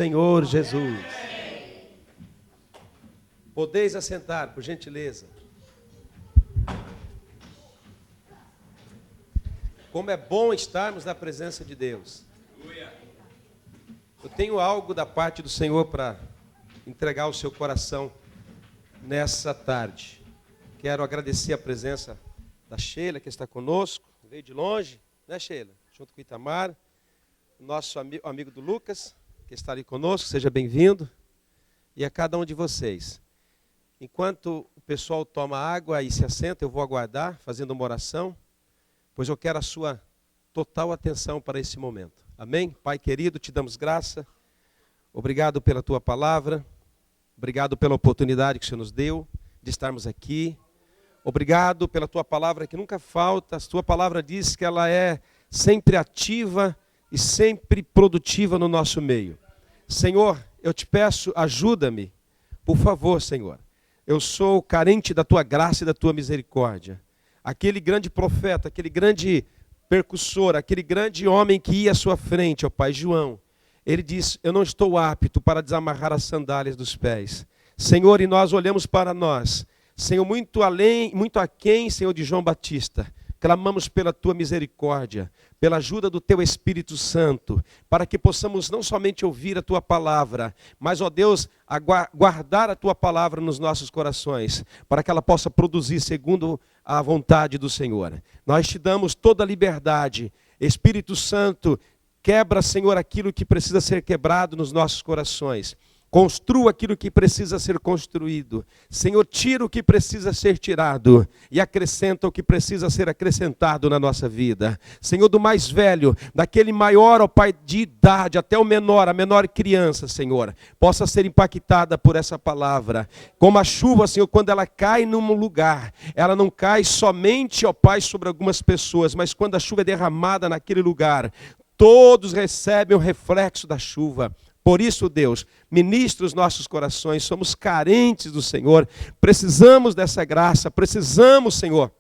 Senhor Jesus. Podeis assentar, por gentileza. Como é bom estarmos na presença de Deus. Eu tenho algo da parte do Senhor para entregar ao seu coração nessa tarde. Quero agradecer a presença da Sheila, que está conosco, veio de longe, né, Sheila? Junto com o Itamar, nosso amigo do Lucas, que está ali conosco, seja bem-vindo, e a cada um de vocês. Enquanto o pessoal toma água e se assenta, eu vou aguardar, fazendo uma oração, pois eu quero a sua total atenção para esse momento. Amém? Pai querido, te damos graça, obrigado pela tua palavra, obrigado pela oportunidade que o Senhor nos deu de estarmos aqui, obrigado pela tua palavra que nunca falta, a tua palavra diz que ela é sempre ativa e sempre produtiva no nosso meio. Senhor, eu te peço, ajuda-me, por favor, Senhor. Eu sou carente da tua graça e da tua misericórdia. Aquele grande profeta, aquele grande percussor, aquele grande homem que ia à sua frente, ó Pai, João, ele diz, eu não estou apto para desamarrar as sandálias dos pés. Senhor, e nós olhamos para nós, Senhor, muito além, muito aquém, Senhor, de João Batista. Clamamos pela tua misericórdia, pela ajuda do teu Espírito Santo, para que possamos não somente ouvir a tua palavra, mas, ó Deus, guardar a tua palavra nos nossos corações, para que ela possa produzir segundo a vontade do Senhor. Nós te damos toda a liberdade. Espírito Santo, quebra, Senhor, aquilo que precisa ser quebrado nos nossos corações. Construa aquilo que precisa ser construído. Senhor, tira o que precisa ser tirado e acrescenta o que precisa ser acrescentado na nossa vida. Senhor, do mais velho, daquele maior, ó Pai, de idade, até o menor, a menor criança, Senhor, possa ser impactada por essa palavra. Como a chuva, Senhor, quando ela cai num lugar, ela não cai somente, ó Pai, sobre algumas pessoas, mas quando a chuva é derramada naquele lugar, todos recebem o reflexo da chuva. Por isso, Deus, ministra os nossos corações, somos carentes do Senhor, precisamos dessa graça, precisamos, Senhor,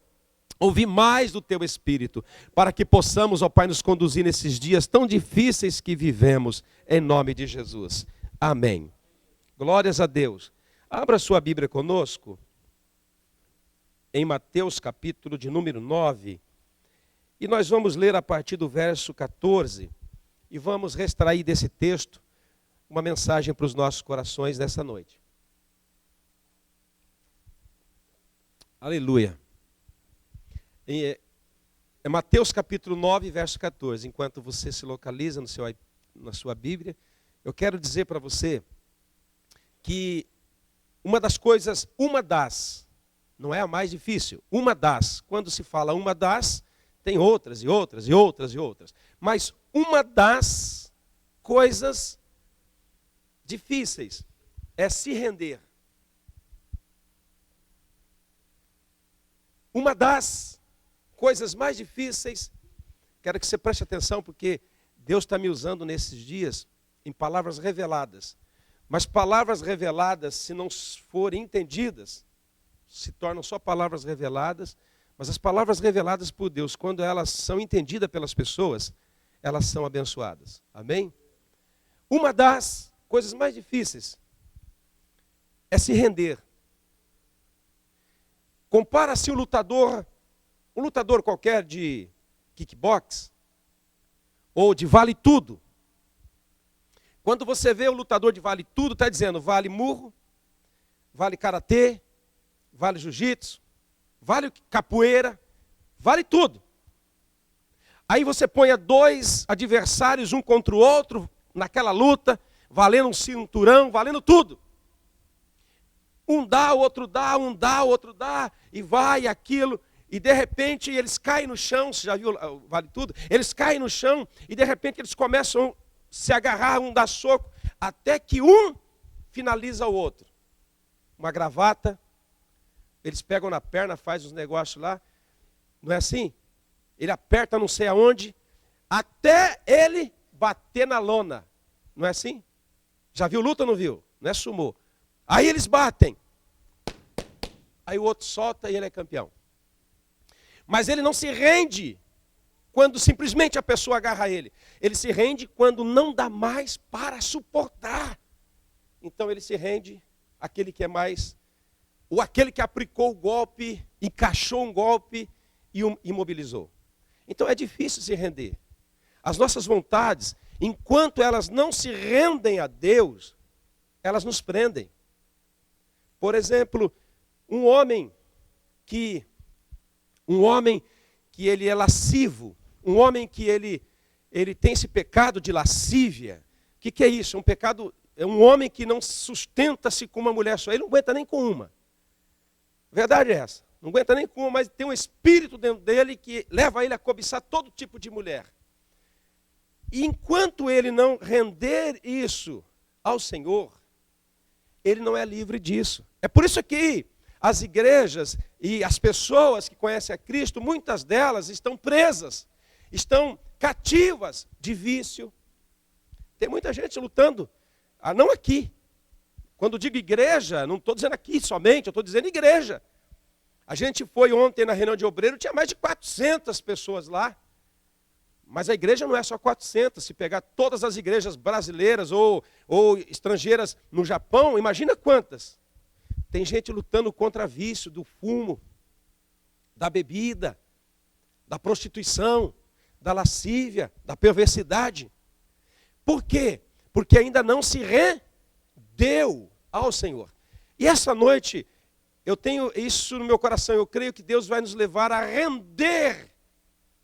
ouvir mais do Teu Espírito, para que possamos, ó Pai, nos conduzir nesses dias tão difíceis que vivemos, em nome de Jesus. Amém. Glórias a Deus. Abra sua Bíblia conosco, em Mateus capítulo de número 9, e nós vamos ler a partir do verso 14, e vamos extrair desse texto uma mensagem para os nossos corações nessa noite. Aleluia. É Mateus capítulo 9, verso 14. Enquanto você se localiza na sua Bíblia, eu quero dizer para você que uma das, não é a mais difícil, quando se fala uma das, tem outras e outras e outras e outras. Mas uma das coisas difíceis é se render. Uma das coisas mais difíceis, quero que você preste atenção, porque Deus está me usando nesses dias em palavras reveladas. Mas palavras reveladas, se não forem entendidas, se tornam só palavras reveladas. Mas as palavras reveladas por Deus, quando elas são entendidas pelas pessoas, elas são abençoadas. Amém? Uma das coisas mais difíceis é se render. Compara-se um lutador qualquer de kickbox ou de vale tudo. Quando você vê o lutador de vale tudo, está dizendo vale murro, vale karatê, vale jiu-jitsu, vale capoeira, vale tudo. Aí você põe dois adversários um contra o outro naquela luta, valendo um cinturão, valendo tudo. Um dá, o outro dá, um dá, o outro dá, e vai aquilo, e de repente eles caem no chão, você já viu, vale tudo? Eles caem no chão, e de repente eles começam a se agarrar, um dá soco, até que um finaliza o outro. Uma gravata, eles pegam na perna, faz os negócios lá, não é assim? Ele aperta não sei aonde, até ele bater na lona, não é assim? Já viu luta ou não viu? Não é sumô. Aí eles batem. Aí o outro solta e ele é campeão. Mas ele não se rende quando simplesmente a pessoa agarra ele. Ele se rende quando não dá mais para suportar. então ele se rende àquele que é mais, ou aquele que aplicou o golpe, encaixou um golpe e o imobilizou. Então é difícil se render. As nossas vontades, enquanto elas não se rendem a Deus, elas nos prendem. Por exemplo, um homem que ele é lascivo, um homem que ele tem esse pecado de lascívia. O que é isso? É um homem que não sustenta-se com uma mulher só. Ele não aguenta nem com uma. A verdade é essa. Não aguenta nem com uma, mas tem um espírito dentro dele que leva ele a cobiçar todo tipo de mulher. E enquanto ele não render isso ao Senhor, ele não é livre disso. É por isso que as igrejas e as pessoas que conhecem a Cristo, muitas delas estão presas, estão cativas de vício. Tem muita gente lutando, não aqui. Quando digo igreja, não estou dizendo aqui somente, eu estou dizendo igreja. A gente foi ontem na reunião de obreiro, tinha mais de 400 pessoas lá. Mas a igreja não é só 400. Se pegar todas as igrejas brasileiras ou estrangeiras no Japão, imagina quantas. Tem gente lutando contra vício do fumo, da bebida, da prostituição, da lascívia, da perversidade. Por quê? Porque ainda não se rendeu ao Senhor. E essa noite, eu tenho isso no meu coração. Eu creio que Deus vai nos levar a render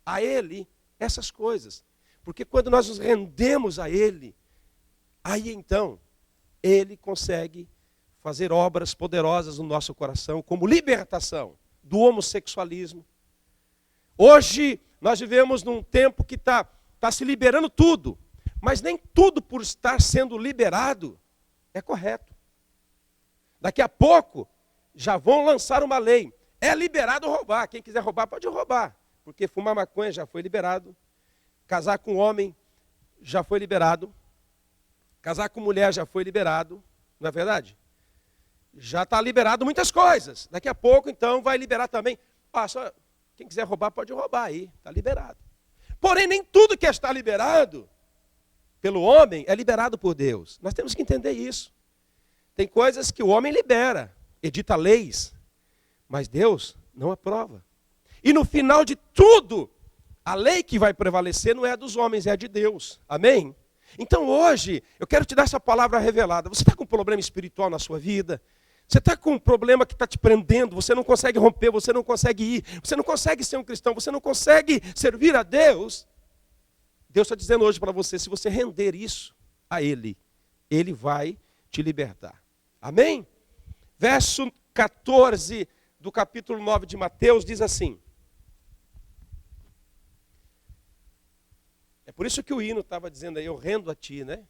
a Ele essas coisas. Porque quando nós nos rendemos a Ele, aí então, Ele consegue fazer obras poderosas no nosso coração, como libertação do homossexualismo. Hoje, nós vivemos num tempo que está se liberando tudo, mas nem tudo por estar sendo liberado é correto. Daqui a pouco, já vão lançar uma lei. É liberado roubar. Quem quiser roubar, pode roubar. Porque fumar maconha já foi liberado. Casar com homem já foi liberado. Casar com mulher já foi liberado. Não é verdade? Já está liberado muitas coisas. Daqui a pouco, então, vai liberar também. Só quem quiser roubar, pode roubar aí. Está liberado. Porém, nem tudo que está liberado pelo homem é liberado por Deus. Nós temos que entender isso. Tem coisas que o homem libera, edita leis, mas Deus não aprova. E no final de tudo, a lei que vai prevalecer não é dos homens, é a de Deus. Amém? Então hoje, eu quero te dar essa palavra revelada. Você está com um problema espiritual na sua vida? Você está com um problema que está te prendendo, você não consegue romper, você não consegue ir, você não consegue ser um cristão, você não consegue servir a Deus. Deus está dizendo hoje para você, se você render isso a Ele, Ele vai te libertar. Amém? Verso 14 do capítulo 9 de Mateus diz assim. É por isso que o hino estava dizendo aí, eu rendo a ti, né?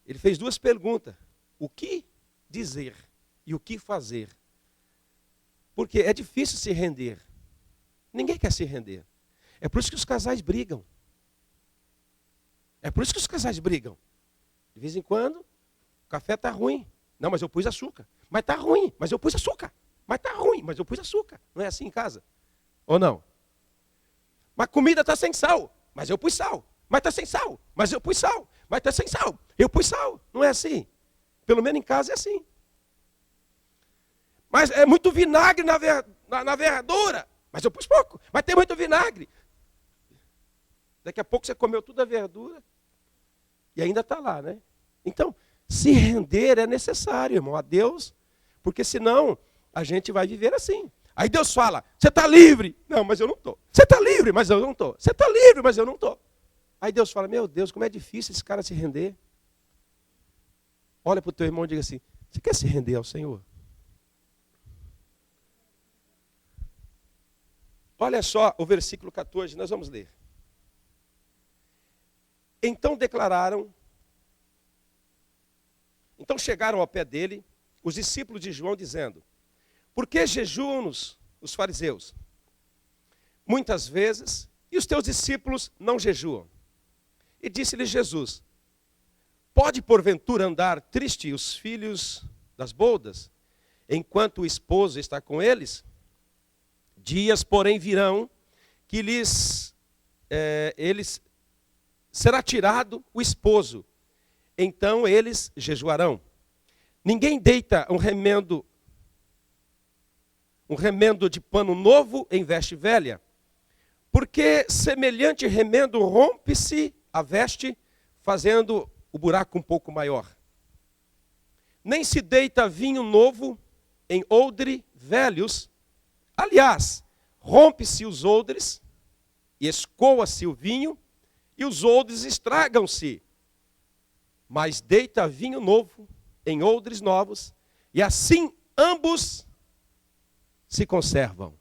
Ele fez duas perguntas. O que dizer e o que fazer? Porque é difícil se render. Ninguém quer se render. É por isso que os casais brigam. É por isso que os casais brigam. De vez em quando, o café está ruim. Não, mas eu pus açúcar. Mas está ruim, mas eu pus açúcar. Mas está ruim, mas eu pus açúcar. Não é assim em casa? Ou não? Mas a comida está sem sal. Mas eu pus sal. Mas está sem sal. Mas eu pus sal. Mas está sem sal. Eu pus sal. Não é assim? Pelo menos em casa é assim. Mas é muito vinagre na verdura. Mas eu pus pouco. Mas tem muito vinagre. Daqui a pouco você comeu toda a verdura. E ainda está lá, né? Então, se render é necessário, irmão, a Deus. Porque senão, a gente vai viver assim. Aí Deus fala, você está livre. Não, mas eu não estou. Você está livre, mas eu não estou. Você está livre, mas eu não estou. Aí Deus fala, meu Deus, como é difícil esse cara se render. Olha para o teu irmão e diga assim, você quer se render ao Senhor? Olha só o versículo 14, nós vamos ler. Então chegaram ao pé dele os discípulos de João dizendo, por que jejuam os fariseus? Muitas vezes, e os teus discípulos não jejuam. E disse-lhe Jesus, pode porventura andar triste os filhos das boldas, enquanto o esposo está com eles? Dias, porém, virão que eles será tirado o esposo, então eles jejuarão. Ninguém deita um remendo de pano novo em veste velha, porque semelhante remendo rompe-se a veste, fazendo o buraco um pouco maior. Nem se deita vinho novo em odre velhos. Aliás, rompe-se os odres e escoa-se o vinho, e os odres estragam-se. Mas deita vinho novo em odres novos, e assim ambos se conservam.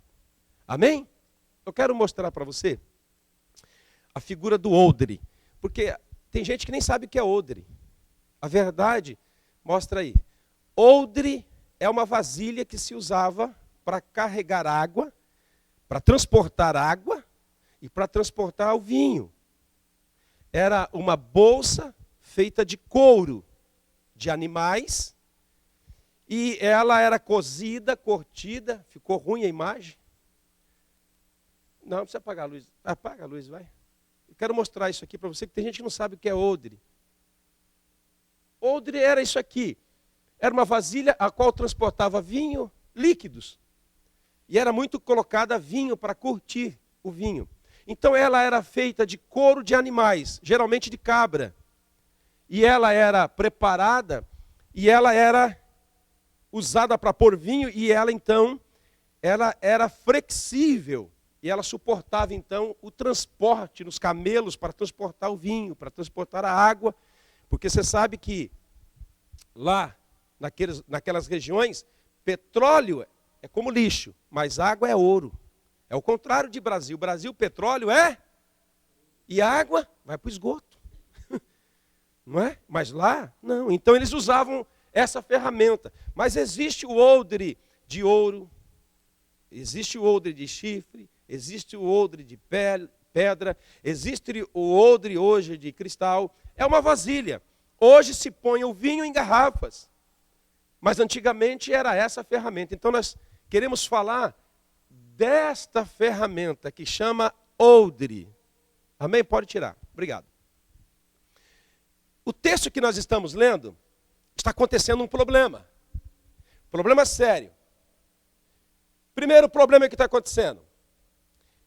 Amém? Eu quero mostrar para você a figura do odre, porque tem gente que nem sabe o que é odre. A verdade, mostra aí. Odre é uma vasilha que se usava para carregar água, para transportar água e para transportar o vinho. Era uma bolsa feita de couro de animais, e ela era cozida, curtida. Ficou ruim a imagem? Não precisa apagar a luz. Apaga a luz, vai. Eu quero mostrar isso aqui para você, que tem gente que não sabe o que é odre. Odre era isso aqui. Era uma vasilha a qual transportava vinho, líquidos. E era muito colocada vinho para curtir o vinho. Então ela era feita de couro de animais, geralmente de cabra. E ela era preparada, e ela era usada para pôr vinho, e ela então, ela era flexível. E ela suportava então o transporte nos camelos para transportar o vinho, para transportar a água. Porque você sabe que lá, naquelas regiões, petróleo é como lixo, mas água é ouro. É o contrário de Brasil. Brasil, petróleo é, e água vai para o esgoto. Não é? Mas lá, não. Então eles usavam essa ferramenta. Mas existe o odre de ouro, existe o odre de chifre, existe o odre de pedra, existe o odre hoje de cristal. É uma vasilha. Hoje se põe o vinho em garrafas. Mas antigamente era essa ferramenta. Então nós queremos falar desta ferramenta que chama odre. Amém? Pode tirar. Obrigado. O texto que nós estamos lendo, está acontecendo um problema. Problema sério. Primeiro problema que está acontecendo.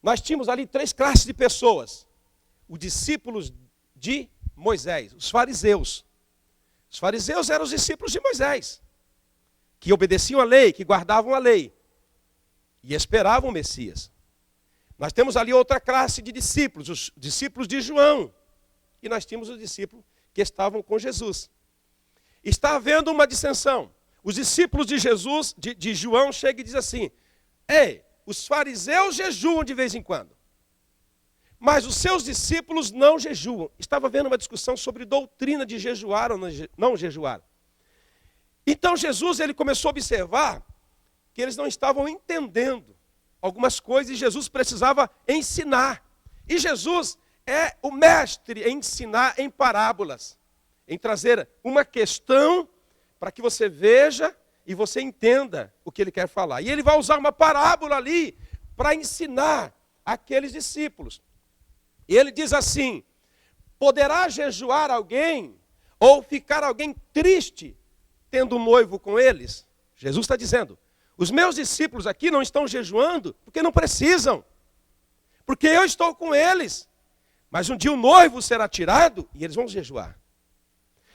Nós tínhamos ali 3 classes de pessoas. Os discípulos de Moisés, os fariseus. Os fariseus eram os discípulos de Moisés, que obedeciam a lei, que guardavam a lei e esperavam o Messias. Nós temos ali outra classe de discípulos, os discípulos de João. E nós tínhamos os discípulos que estavam com Jesus. Está havendo uma dissensão. Os discípulos de Jesus, de João, chegam e dizem assim: ei, os fariseus jejuam de vez em quando, mas os seus discípulos não jejuam. Estava havendo uma discussão sobre doutrina de jejuar ou não jejuar. Então Jesus, ele começou a observar que eles não estavam entendendo algumas coisas e Jesus precisava ensinar. E Jesus é o mestre em ensinar em parábolas, em trazer uma questão para que você veja e você entenda o que ele quer falar. E ele vai usar uma parábola ali para ensinar aqueles discípulos. E ele diz assim: poderá jejuar alguém ou ficar alguém triste tendo um noivo com eles? Jesus está dizendo: os meus discípulos aqui não estão jejuando porque não precisam, porque eu estou com eles. Mas um dia o noivo será tirado e eles vão jejuar.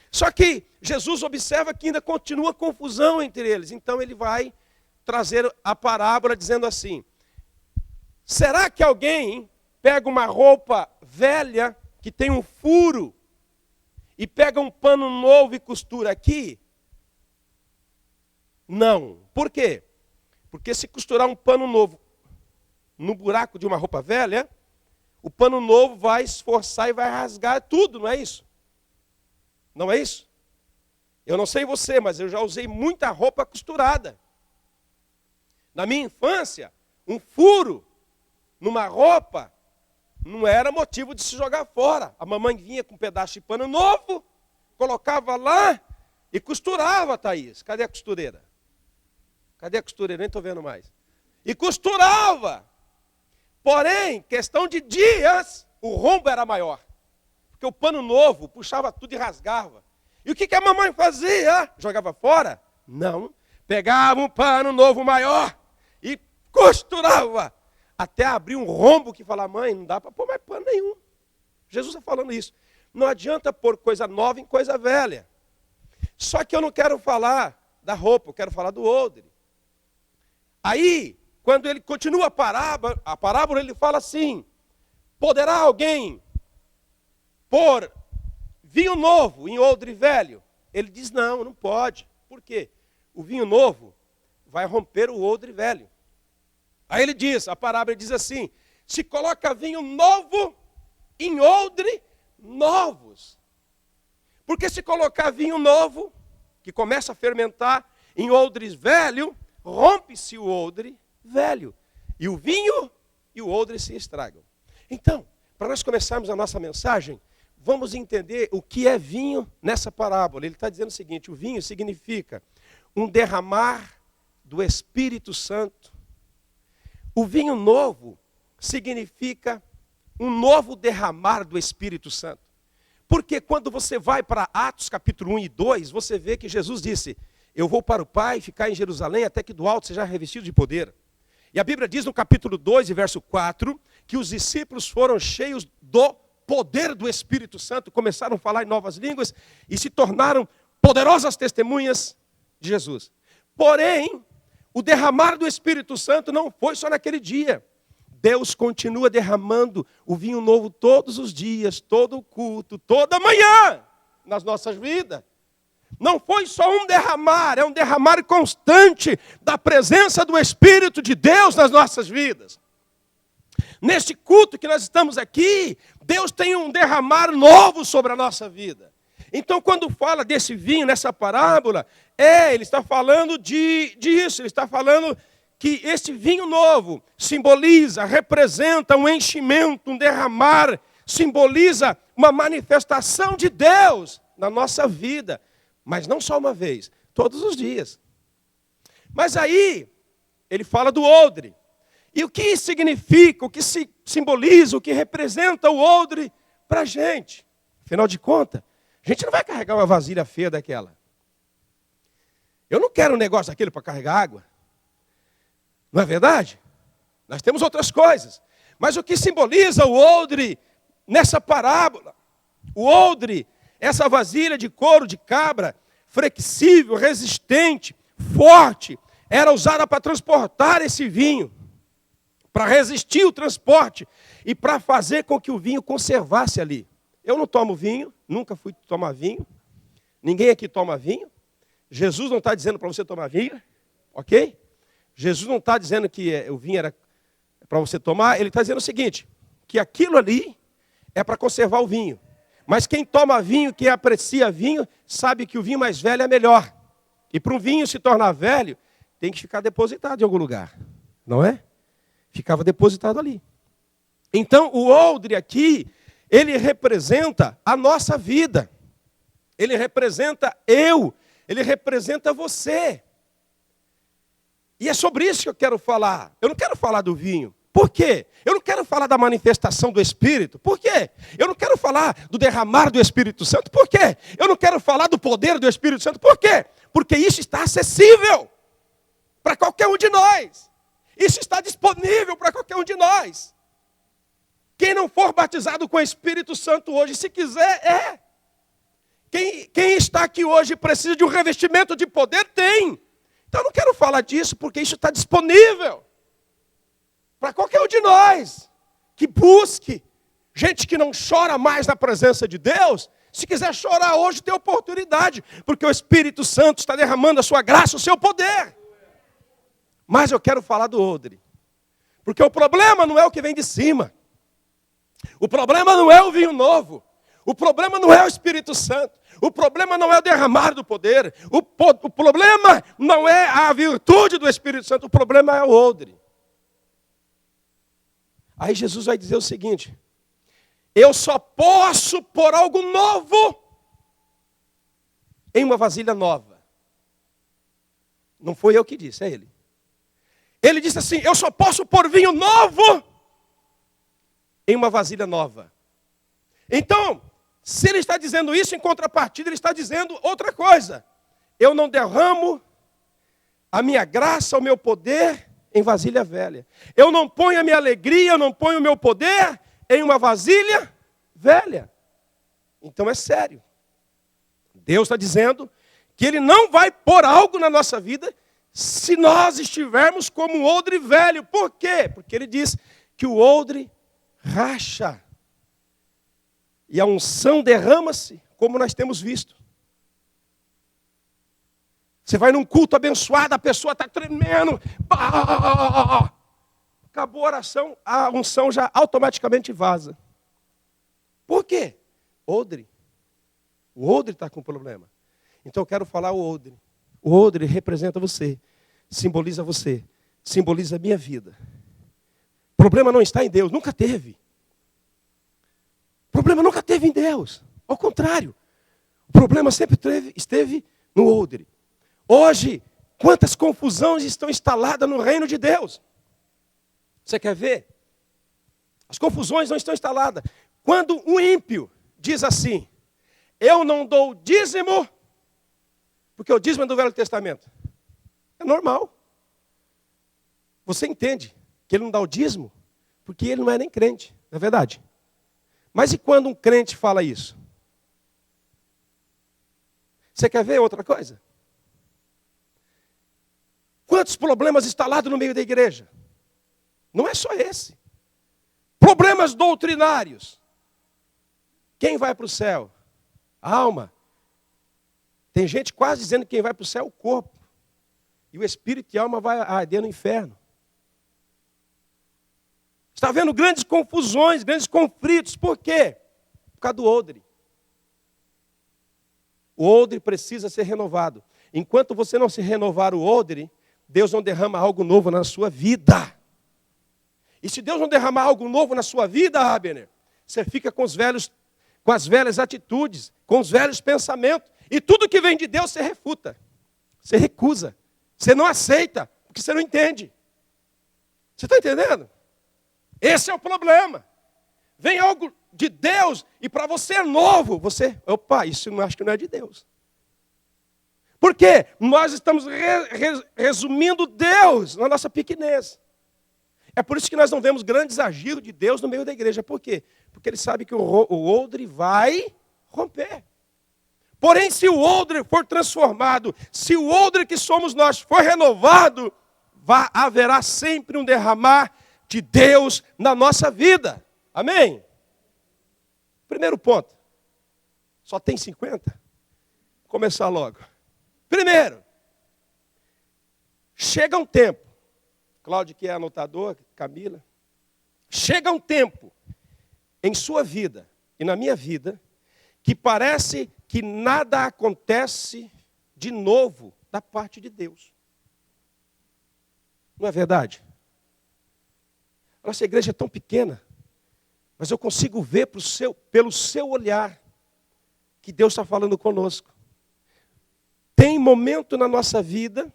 Só que Jesus observa que ainda continua confusão entre eles. Então ele vai trazer a parábola dizendo assim: será que alguém pega uma roupa velha que tem um furo e pega um pano novo e costura aqui? Não. Por quê? Porque se costurar um pano novo no buraco de uma roupa velha, o pano novo vai esforçar e vai rasgar tudo, não é isso? Não é isso? Eu não sei você, mas eu já usei muita roupa costurada. Na minha infância, um furo numa roupa não era motivo de se jogar fora. A mamãe vinha com um pedaço de pano novo, colocava lá e costurava, Thaís. Cadê a costureira? Cadê a costureira? Nem estou vendo mais. E costurava. Porém, questão de dias, o rombo era maior. Porque o pano novo puxava tudo e rasgava. E o que a mamãe fazia? Jogava fora? Não. Pegava um pano novo maior e costurava até abrir um rombo que fala, mãe, não dá para pôr mais pano nenhum. Jesus está falando isso. Não adianta pôr coisa nova em coisa velha. Só que eu não quero falar da roupa, eu quero falar do odre. Aí, quando ele continua a parábola, ele fala assim, poderá alguém pôr vinho novo em odre velho? Ele diz, não pode. Por quê? O vinho novo vai romper o odre velho. Aí ele diz, a parábola diz assim, se coloca vinho novo em odre novos. Porque se colocar vinho novo, que começa a fermentar, em odres velho, rompe-se o odre velho. E o vinho e o odre se estragam. Então, para nós começarmos a nossa mensagem, vamos entender o que é vinho nessa parábola. Ele está dizendo o seguinte, o vinho significa um derramar do Espírito Santo. O vinho novo significa um novo derramar do Espírito Santo. Porque quando você vai para Atos capítulo 1 e 2, você vê que Jesus disse, eu vou para o Pai, ficar em Jerusalém, até que do alto seja revestido de poder. E a Bíblia diz no capítulo 2 e verso 4, que os discípulos foram cheios do poder do Espírito Santo, começaram a falar em novas línguas e se tornaram poderosas testemunhas de Jesus. Porém, o derramar do Espírito Santo não foi só naquele dia. Deus continua derramando o vinho novo todos os dias, todo o culto, toda manhã nas nossas vidas. Não foi só um derramar, é um derramar constante da presença do Espírito de Deus nas nossas vidas. Neste culto que nós estamos aqui, Deus tem um derramar novo sobre a nossa vida. Então, quando fala desse vinho, nessa parábola, ele está falando disso, ele está falando que esse vinho novo simboliza, representa um enchimento, um derramar, simboliza uma manifestação de Deus na nossa vida. Mas não só uma vez, todos os dias. Mas aí, ele fala do odre. E o que significa, o que simboliza, o que representa o odre para a gente? Afinal de contas, a gente não vai carregar uma vasilha feia daquela. Eu não quero um negócio daquele para carregar água. Não é verdade? Nós temos outras coisas. Mas o que simboliza o odre nessa parábola? O odre, essa vasilha de couro de cabra, flexível, resistente, forte, era usada para transportar esse vinho, para resistir o transporte e para fazer com que o vinho conservasse ali. Eu não tomo vinho, nunca fui tomar vinho, ninguém aqui toma vinho. Jesus não está dizendo para você tomar vinho, ok? Jesus não está dizendo que o vinho era para você tomar, ele está dizendo o seguinte, que aquilo ali é para conservar o vinho. Mas quem toma vinho, quem aprecia vinho, sabe que o vinho mais velho é melhor. E para um vinho se tornar velho, tem que ficar depositado em algum lugar, não é? Ficava depositado ali. Então, o odre aqui, ele representa a nossa vida. Ele representa ele representa você. E é sobre isso que eu quero falar. Eu não quero falar do vinho. Por quê? Eu não quero falar da manifestação do Espírito. Por quê? Eu não quero falar do derramar do Espírito Santo. Por quê? Eu não quero falar do poder do Espírito Santo. Por quê? Porque isso está acessível para qualquer um de nós. Isso está disponível para qualquer um de nós. Quem não for batizado com o Espírito Santo hoje, se quiser, é. Quem está aqui hoje e precisa de um revestimento de poder, tem. Então eu não quero falar disso, porque isso está disponível para qualquer um de nós que busque. Gente que não chora mais na presença de Deus, se quiser chorar hoje, tem oportunidade, porque o Espírito Santo está derramando a sua graça, o seu poder. Mas eu quero falar do odre, porque o problema não é o que vem de cima. O problema não é o vinho novo. O problema não é o Espírito Santo. O problema não é o derramar do poder. O problema não é a virtude do Espírito Santo. O problema é o odre. Aí Jesus vai dizer o seguinte: eu só posso pôr algo novo em uma vasilha nova. Não foi eu que disse, é ele. Ele disse assim: eu só posso pôr vinho novo em uma vasilha nova. Então, Se ele está dizendo isso, em contrapartida, ele está dizendo outra coisa. Eu não derramo a minha graça, o meu poder em vasilha velha. Eu não ponho a minha alegria, eu não ponho o meu poder em uma vasilha velha. Então é sério. Deus está dizendo que Ele não vai pôr algo na nossa vida se nós estivermos como um odre velho. Por quê? Porque Ele diz que o odre racha. E a unção derrama-se, como nós temos visto. Você vai num culto abençoado, a pessoa está tremendo. Acabou a oração, a unção já automaticamente vaza. Por quê? Odre. O odre está com problema. Então eu quero falar o odre. O odre representa você, simboliza você, simboliza a minha vida. O problema não está em Deus, nunca teve. O problema nunca teve em Deus. Ao contrário, o problema sempre esteve no odre. Hoje, quantas confusões estão instaladas no reino de Deus? Você quer ver? As confusões não estão instaladas. Quando um ímpio diz assim, eu não dou dízimo, porque o dízimo é do Velho Testamento. É normal. Você entende que ele não dá o dízimo, porque ele não é nem crente, não é verdade? Mas e quando um crente fala isso? Você quer ver outra coisa? Quantos problemas instalados no meio da igreja? Não é só esse. Problemas doutrinários. Quem vai para o céu? A alma. Tem gente quase dizendo que quem vai para o céu é o corpo. E o espírito e a alma vai arder no inferno. Está havendo grandes confusões, grandes conflitos. Por quê? Por causa do odre. O odre precisa ser renovado. Enquanto você não se renovar o odre, Deus não derrama algo novo na sua vida. E se Deus não derramar algo novo na sua vida, Abner, você fica com as velhas atitudes, com os velhos pensamentos. E tudo que vem de Deus você refuta. Você recusa. Você não aceita, porque você não entende. Você está entendendo? Esse é o problema. Vem algo de Deus e para você é novo. Opa, isso eu acho que não é de Deus. Por quê? Nós estamos resumindo Deus na nossa pequenez. É por isso que nós não vemos grandes agir de Deus no meio da igreja. Por quê? Porque Ele sabe que o odre vai romper. Porém, se o odre for transformado, se o odre que somos nós for renovado, haverá sempre um derramar de Deus na nossa vida. Amém? Primeiro ponto. Só tem 50? Vou começar logo. Primeiro, chega um tempo, Cláudio que é anotador, Camila, chega um tempo em sua vida e na minha vida que parece que nada acontece de novo da parte de Deus. Não é verdade? A nossa igreja é tão pequena, mas eu consigo ver pelo seu olhar que Deus está falando conosco. Tem momento na nossa vida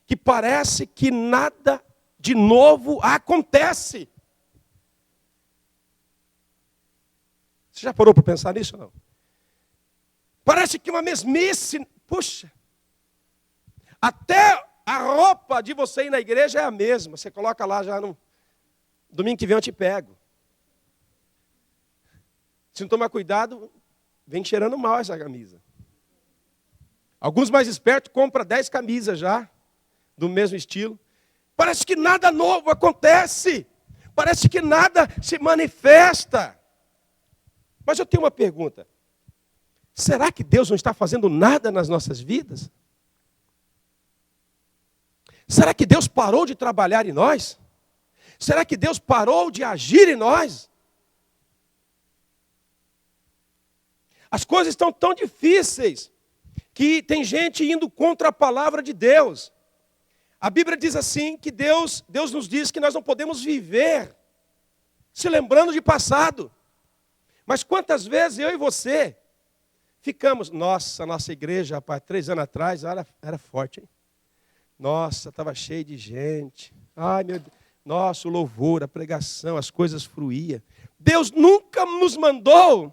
que parece que nada de novo acontece. Você já parou para pensar nisso ou não? Parece que uma mesmice, puxa. Até a roupa de você ir na igreja é a mesma. Você coloca lá já no domingo que vem eu te pego. Se não tomar cuidado, vem cheirando mal essa camisa. Alguns mais espertos compram 10 camisas já, do mesmo estilo. Parece que nada novo acontece. Parece que nada se manifesta. Mas eu tenho uma pergunta. Será que Deus não está fazendo nada nas nossas vidas? Será que Deus parou de trabalhar em nós? Será que Deus parou de agir em nós? As coisas estão tão difíceis que tem gente indo contra a palavra de Deus. A Bíblia diz assim, que Deus nos diz que nós não podemos viver se lembrando de passado. Mas quantas vezes eu e você ficamos, nossa igreja, rapaz, 3 anos atrás era forte, hein? Nossa, estava cheio de gente. Ai, meu Deus. Nossa, o louvor, a pregação, as coisas fluíam. Deus nunca nos mandou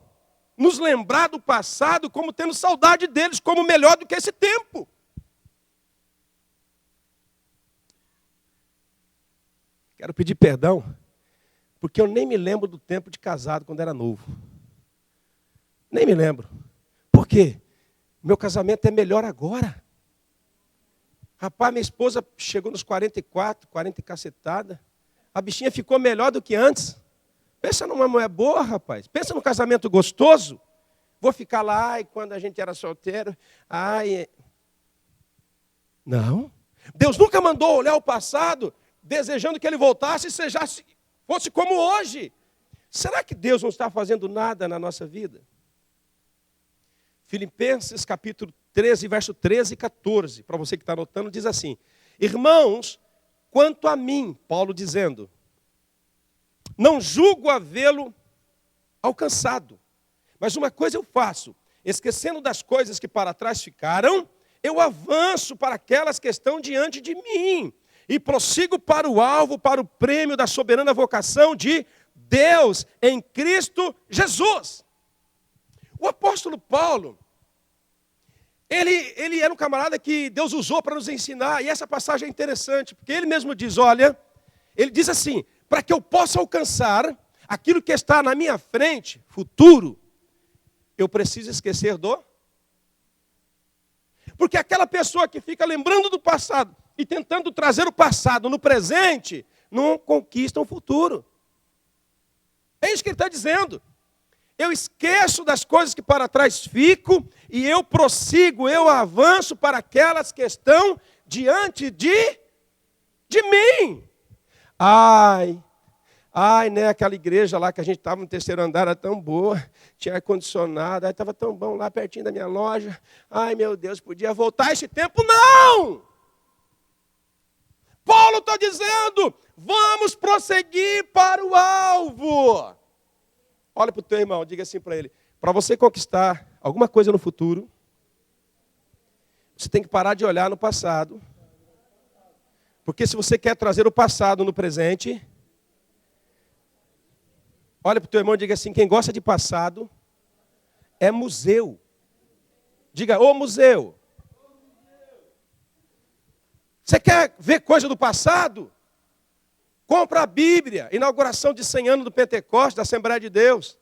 nos lembrar do passado como tendo saudade deles, como melhor do que esse tempo. Quero pedir perdão, porque eu nem me lembro do tempo de casado quando era novo. Nem me lembro. Por quê? Meu casamento é melhor agora. Rapaz, minha esposa chegou nos 44, 40 e cacetada. A bichinha ficou melhor do que antes. Pensa numa mulher boa, rapaz. Pensa num casamento gostoso. Vou ficar lá, ai, quando a gente era solteiro. Ai. Não. Deus nunca mandou olhar o passado, desejando que ele voltasse e fosse como hoje. Será que Deus não está fazendo nada na nossa vida? Filipenses capítulo 13, verso 13 e 14, para você que está anotando, diz assim: irmãos, quanto a mim, Paulo dizendo, não julgo havê-lo alcançado, mas uma coisa eu faço, esquecendo das coisas que para trás ficaram, eu avanço para aquelas que estão diante de mim, e prossigo para o alvo, para o prêmio da soberana vocação de Deus em Cristo Jesus. O apóstolo Paulo, ele era um camarada que Deus usou para nos ensinar, e essa passagem é interessante, porque ele mesmo diz, olha, ele diz assim, para que eu possa alcançar aquilo que está na minha frente, futuro, eu preciso esquecer do... Porque aquela pessoa que fica lembrando do passado e tentando trazer o passado no presente, não conquista um futuro. É isso que ele está dizendo. Eu esqueço das coisas que para trás fico e eu prossigo, eu avanço para aquelas que estão diante de mim. Ai, né, aquela igreja lá que a gente estava no terceiro andar era tão boa, tinha ar-condicionado, estava tão bom lá pertinho da minha loja. Ai, meu Deus, podia voltar esse tempo? Não! Paulo está dizendo, vamos prosseguir para o alvo. Olha para o teu irmão, diga assim para ele, para você conquistar alguma coisa no futuro, você tem que parar de olhar no passado, porque se você quer trazer o passado no presente, olha para o teu irmão e diga assim, quem gosta de passado é museu. Diga, ô museu. Você quer ver coisa do passado? Compra a Bíblia, inauguração de 100 anos do Pentecostes, da Assembleia de Deus.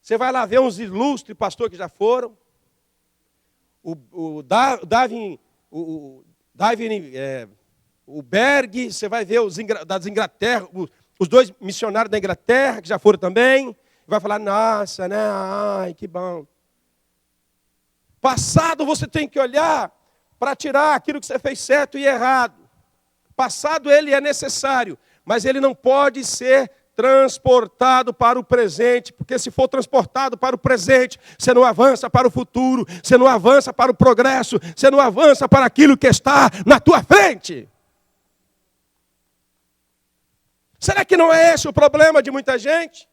Você vai lá ver uns ilustres pastores que já foram. O Berg, você vai ver das Inglaterra, os dois missionários da Inglaterra que já foram também. Vai falar, nossa, né? Ai, que bom. Passado você tem que olhar para tirar aquilo que você fez certo e errado. Passado ele é necessário, mas ele não pode ser transportado para o presente, porque se for transportado para o presente, você não avança para o futuro, você não avança para o progresso, você não avança para aquilo que está na tua frente. Será que não é esse o problema de muita gente?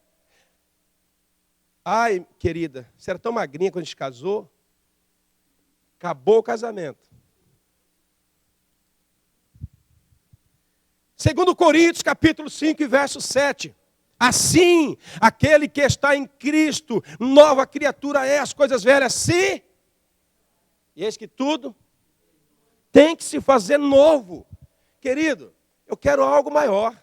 Ai, querida, você era tão magrinha quando a gente casou, acabou o casamento. 2 Coríntios, capítulo 5, verso 7. Assim, aquele que está em Cristo, nova criatura é, as coisas velhas se... E eis que tudo tem que se fazer novo. Querido, eu quero algo maior.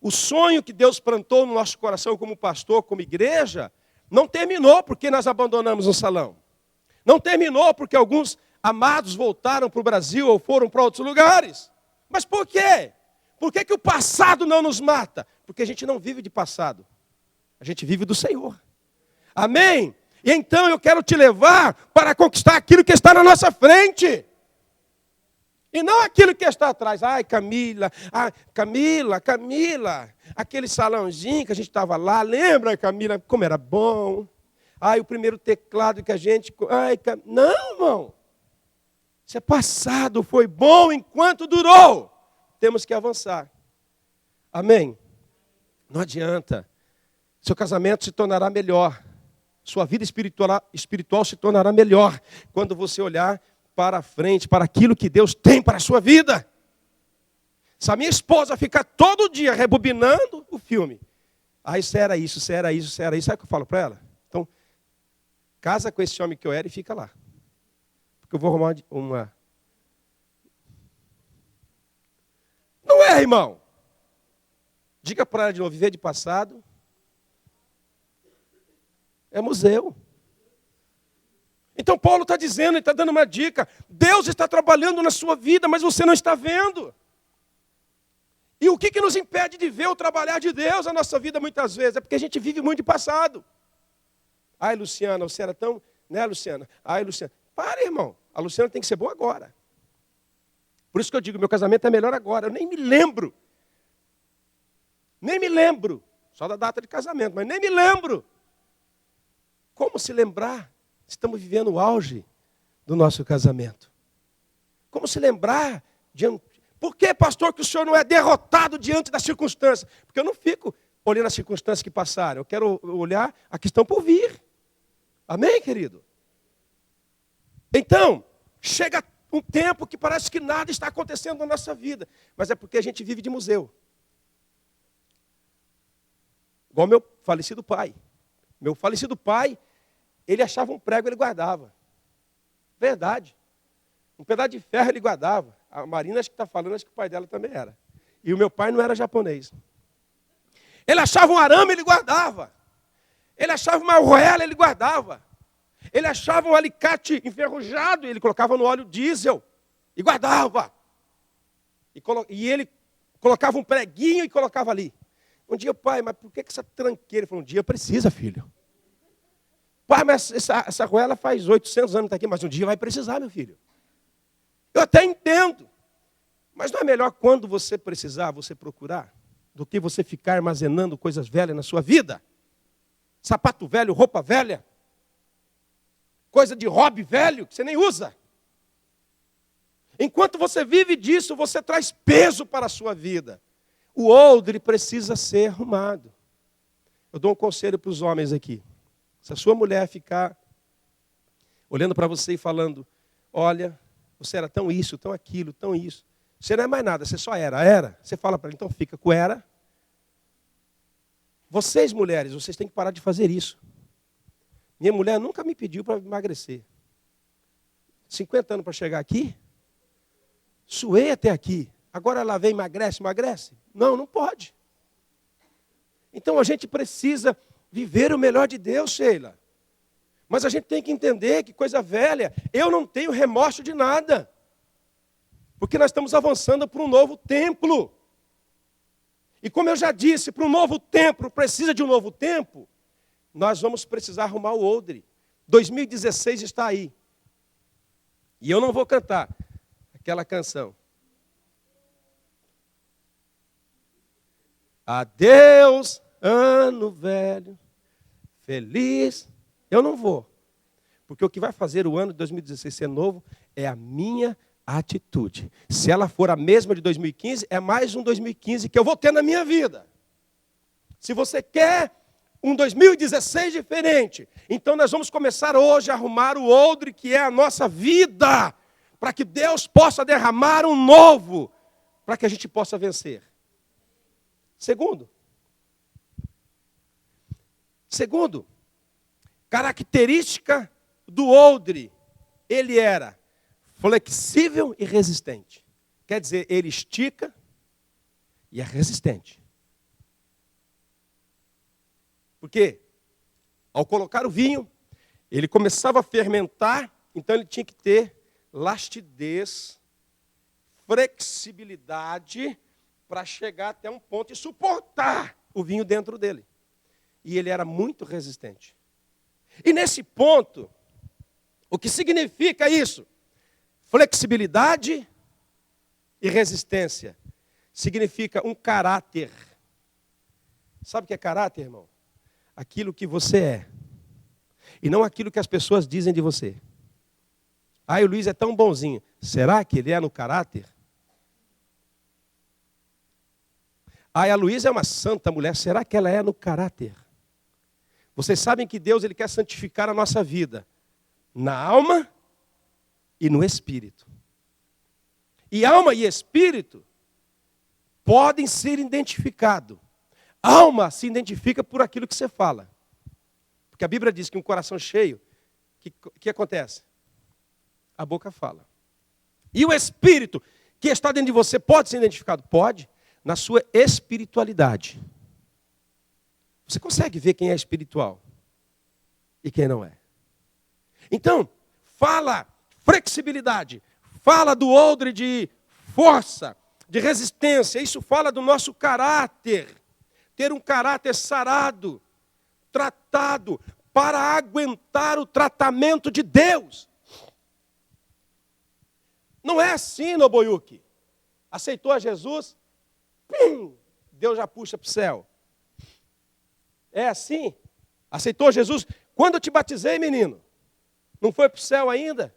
O sonho que Deus plantou no nosso coração como pastor, como igreja, não terminou porque nós abandonamos o salão. Não terminou porque alguns amados voltaram para o Brasil ou foram para outros lugares. Mas por quê? Por que o passado não nos mata? Porque a gente não vive de passado. A gente vive do Senhor. Amém? E então eu quero te levar para conquistar aquilo que está na nossa frente. E não aquilo que está atrás. Ai, Camila, aquele salãozinho que a gente estava lá. Lembra, Camila, como era bom? Ai, o primeiro teclado que a gente... Não, irmão. Isso é passado, foi bom enquanto durou. Temos que avançar. Amém? Não adianta. Seu casamento se tornará melhor. Sua vida espiritual se tornará melhor quando você olhar para frente, para aquilo que Deus tem para a sua vida. Se a minha esposa ficar todo dia rebobinando o filme, isso era isso, isso era isso, isso era isso, sabe o que eu falo para ela? Então, casa com esse homem que eu era e fica lá. Porque eu vou arrumar uma... Não é, irmão? Diga para ela de novo, viver de passado é museu. Então Paulo está dizendo, ele está dando uma dica. Deus está trabalhando na sua vida, mas você não está vendo. E o que nos impede de ver o trabalhar de Deus na nossa vida muitas vezes? É porque a gente vive muito de passado. Ai, Luciana, você era tão... Né, Luciana? Ai, Luciana. Para, irmão. A Luciana tem que ser boa agora. Por isso que eu digo, meu casamento é melhor agora. Eu nem me lembro. Nem me lembro. Só da data de casamento, mas nem me lembro. Como se lembrar? Estamos vivendo o auge do nosso casamento. Como se lembrar de... Por que, pastor, que o senhor não é derrotado diante das circunstâncias? Porque eu não fico olhando as circunstâncias que passaram. Eu quero olhar a que estão por vir. Amém, querido? Então, chega um tempo que parece que nada está acontecendo na nossa vida. Mas é porque a gente vive de museu. Igual meu falecido pai. Meu falecido pai, ele achava um prego, ele guardava. Verdade. Um pedaço de ferro ele guardava. A Marina, acho que está falando, acho que o pai dela também era. E o meu pai não era japonês. Ele achava um arame, ele guardava. Ele achava uma arruela, ele guardava. Ele achava um alicate enferrujado, ele colocava no óleo diesel e guardava. E ele colocava um preguinho e colocava ali. Um dia, pai, mas por que essa tranqueira? Ele falou, um dia precisa, filho. Pai, mas essa arruela faz 800 anos que está aqui, mas um dia vai precisar, meu filho. Eu até entendo. Mas não é melhor quando você precisar, você procurar, do que você ficar armazenando coisas velhas na sua vida? Sapato velho, roupa velha, coisa de hobby velho que você nem usa. Enquanto você vive disso, você traz peso para a sua vida. O odre precisa ser arrumado. Eu dou um conselho para os homens aqui. Se a sua mulher ficar olhando para você e falando, olha, você era tão isso, tão aquilo, tão isso. Você não é mais nada, você só era. Você fala para ela, então fica com era. Vocês, mulheres, vocês têm que parar de fazer isso. Minha mulher nunca me pediu para emagrecer. 50 anos para chegar aqui. Suei até aqui. Agora ela vem, emagrece. Não pode. Então a gente precisa viver o melhor de Deus, Sheila. Mas a gente tem que entender que coisa velha, eu não tenho remorso de nada. Porque nós estamos avançando para um novo templo. E como eu já disse, para um novo templo, precisa de um novo tempo, nós vamos precisar arrumar o odre. 2016 está aí. E eu não vou cantar aquela canção. Adeus, ano velho, feliz. Eu não vou. Porque o que vai fazer o ano de 2016 ser novo é a minha atitude. Se ela for a mesma de 2015, é mais um 2015 que eu vou ter na minha vida. Se você quer um 2016 diferente, então nós vamos começar hoje a arrumar o odre que é a nossa vida, para que Deus possa derramar um novo, para que a gente possa vencer. Segundo, característica do odre, ele era flexível e resistente. Quer dizer, ele estica e é resistente. Porque ao colocar o vinho, ele começava a fermentar, então ele tinha que ter lastidez, flexibilidade, para chegar até um ponto e suportar o vinho dentro dele. E ele era muito resistente. E nesse ponto, o que significa isso? Flexibilidade e resistência. Significa um caráter. Sabe o que é caráter, irmão? Aquilo que você é. E não aquilo que as pessoas dizem de você. Ah, o Luiz é tão bonzinho. Será que ele é no caráter? Ah, a Luísa é uma santa mulher. Será que ela é no caráter? Vocês sabem que Deus ele quer santificar a nossa vida na alma e no espírito. E alma e espírito podem ser identificados. Alma se identifica por aquilo que você fala. Porque a Bíblia diz que um coração cheio que acontece? A boca fala. E o Espírito que está dentro de você pode ser identificado? Pode, na sua espiritualidade. Você consegue ver quem é espiritual e quem não é. Então, fala flexibilidade, fala do odre de força, de resistência. Isso fala do nosso caráter. Ter um caráter sarado, tratado, para aguentar o tratamento de Deus. Não é assim, Nobuyuki. Aceitou a Jesus, Deus já puxa para o céu. É assim? Aceitou Jesus? Quando eu te batizei, menino, não foi para o céu ainda?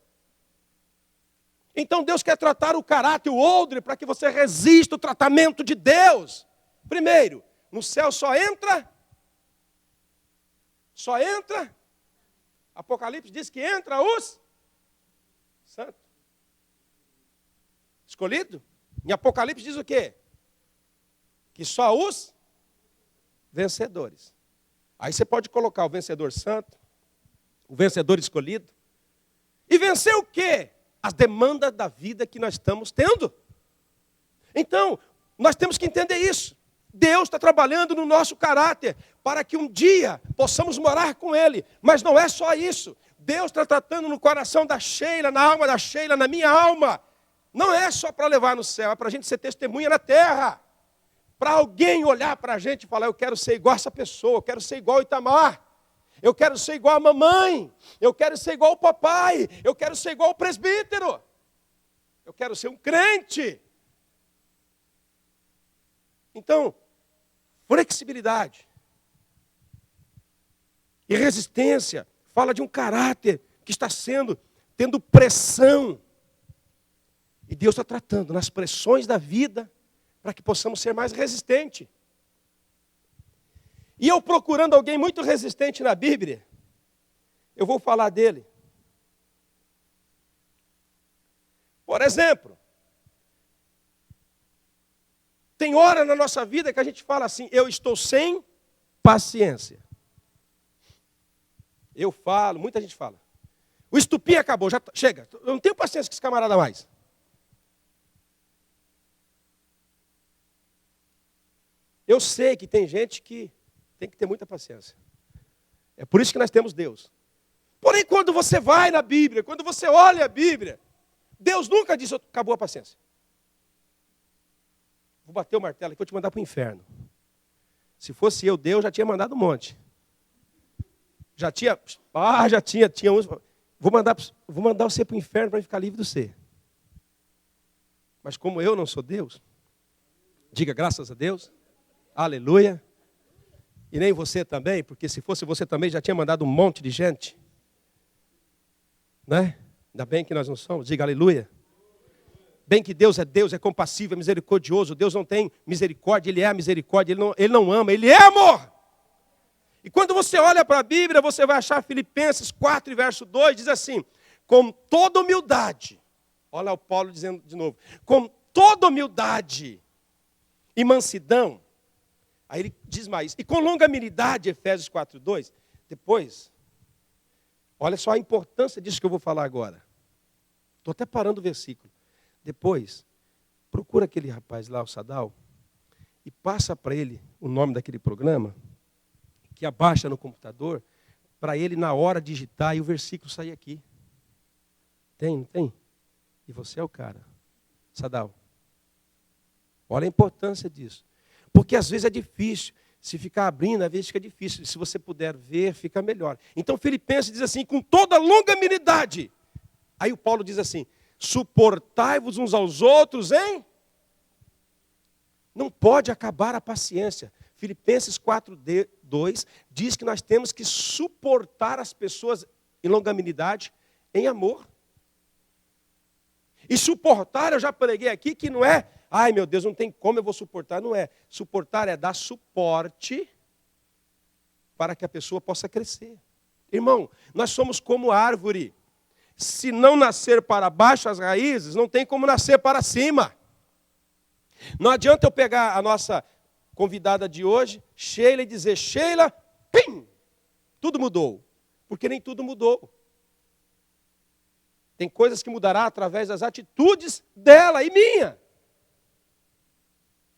Então Deus quer tratar o caráter, o odre, para que você resista o tratamento de Deus. Primeiro, no céu só entra, Apocalipse diz que entra os santos. Escolhido? Em Apocalipse diz o quê? Que só os vencedores. Aí você pode colocar o vencedor santo, o vencedor escolhido. E vencer o quê? As demandas da vida que nós estamos tendo. Então, nós temos que entender isso. Deus está trabalhando no nosso caráter para que um dia possamos morar com Ele. Mas não é só isso. Deus está tratando no coração da Sheila, na alma da Sheila, na minha alma. Não é só para levar no céu, é para a gente ser testemunha na terra. Para alguém olhar para a gente e falar, eu quero ser igual a essa pessoa, eu quero ser igual ao Itamar, eu quero ser igual a mamãe, eu quero ser igual ao papai, eu quero ser igual ao presbítero, eu quero ser um crente. Então, flexibilidade e resistência fala de um caráter que está tendo pressão. E Deus está tratando nas pressões da vida para que possamos ser mais resistentes. E eu procurando alguém muito resistente na Bíblia, eu vou falar dele. Por exemplo, tem hora na nossa vida que a gente fala assim, eu estou sem paciência. Eu falo, muita gente fala. O estupim acabou, já chega. Eu não tenho paciência com esse camarada mais. Eu sei que tem gente que tem que ter muita paciência. É por isso que nós temos Deus. Porém, quando você vai na Bíblia, quando você olha a Bíblia, Deus nunca disse, acabou a paciência. Vou bater o martelo aqui, vou te mandar para o inferno. Se fosse eu, Deus já tinha mandado um monte. Já tinha uns. Vou mandar você para o inferno para ficar livre do ser. Mas como eu não sou Deus, diga graças a Deus. Aleluia. E nem você também, porque se fosse você também já tinha mandado um monte de gente. Né? Ainda bem que nós não somos. Diga aleluia. Bem que Deus, é compassivo, é misericordioso. Deus não tem misericórdia, Ele é a misericórdia. Ele não ama, Ele é amor. E quando você olha para a Bíblia, você vai achar Filipenses 4, verso 2, diz assim, com toda humildade. Olha o Paulo dizendo de novo. Com toda humildade e mansidão. Aí ele diz mais, e com longanimidade, Efésios 4, 2, depois, olha só a importância disso que eu vou falar agora. Estou até parando o versículo. Depois, procura aquele rapaz lá, o Sadal, e passa para ele o nome daquele programa, que abaixa no computador, para ele na hora digitar e o versículo sair aqui. Tem, não tem? E você é o cara. Sadal. Olha a importância disso. Porque às vezes é difícil. Se ficar abrindo, às vezes fica difícil. Se você puder ver, fica melhor. Então Filipenses diz assim, com toda longanimidade. Aí o Paulo diz assim, suportai-vos uns aos outros, hein? Não pode acabar a paciência. Filipenses 4, 2 diz que nós temos que suportar as pessoas em longanimidade, em amor. E suportar, eu já preguei aqui, que não é, ai meu Deus, não tem como eu vou suportar. Não é. Suportar é dar suporte para que a pessoa possa crescer. Irmão, nós somos como árvore. Se não nascer para baixo as raízes, não tem como nascer para cima. Não adianta eu pegar a nossa convidada de hoje, Sheila, e dizer, Sheila, pim, tudo mudou. Porque nem tudo mudou. Tem coisas que mudará através das atitudes dela e minha.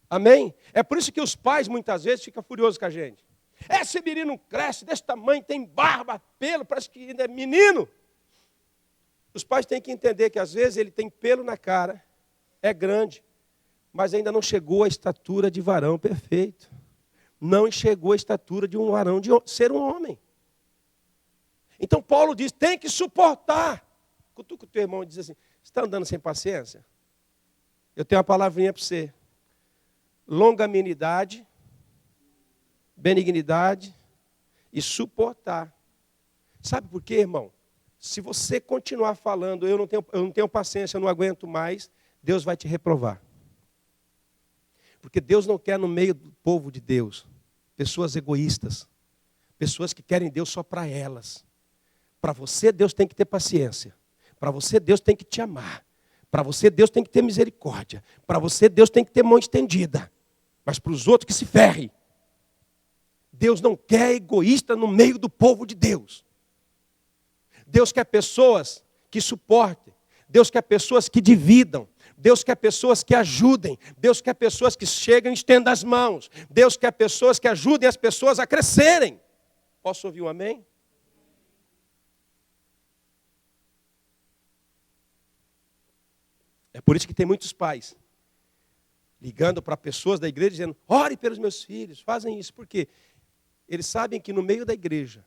Amém? É por isso que os pais muitas vezes ficam furiosos com a gente. Esse menino cresce desse tamanho, tem barba, pelo, parece que ainda é menino. Os pais têm que entender que às vezes ele tem pelo na cara, é grande, mas ainda não chegou à estatura de varão perfeito. Não chegou à estatura de um varão, de ser um homem. Então Paulo diz, tem que suportar. Cutuca o teu irmão e diz assim, você está andando sem paciência? Eu tenho uma palavrinha para você. Longanimidade, benignidade e suportar. Sabe por quê, irmão? Se você continuar falando, eu não tenho paciência, eu não aguento mais, Deus vai te reprovar. Porque Deus não quer no meio do povo de Deus pessoas egoístas, pessoas que querem Deus só para elas. Para você, Deus tem que ter paciência. Para você, Deus tem que te amar. Para você, Deus tem que ter misericórdia. Para você, Deus tem que ter mão estendida. Mas para os outros que se ferrem. Deus não quer egoísta no meio do povo de Deus. Deus quer pessoas que suportem. Deus quer pessoas que dividam. Deus quer pessoas que ajudem. Deus quer pessoas que cheguem e estendam as mãos. Deus quer pessoas que ajudem as pessoas a crescerem. Posso ouvir um amém? É por isso que tem muitos pais ligando para pessoas da igreja dizendo, ore pelos meus filhos, fazem isso. Por quê? Eles sabem que no meio da igreja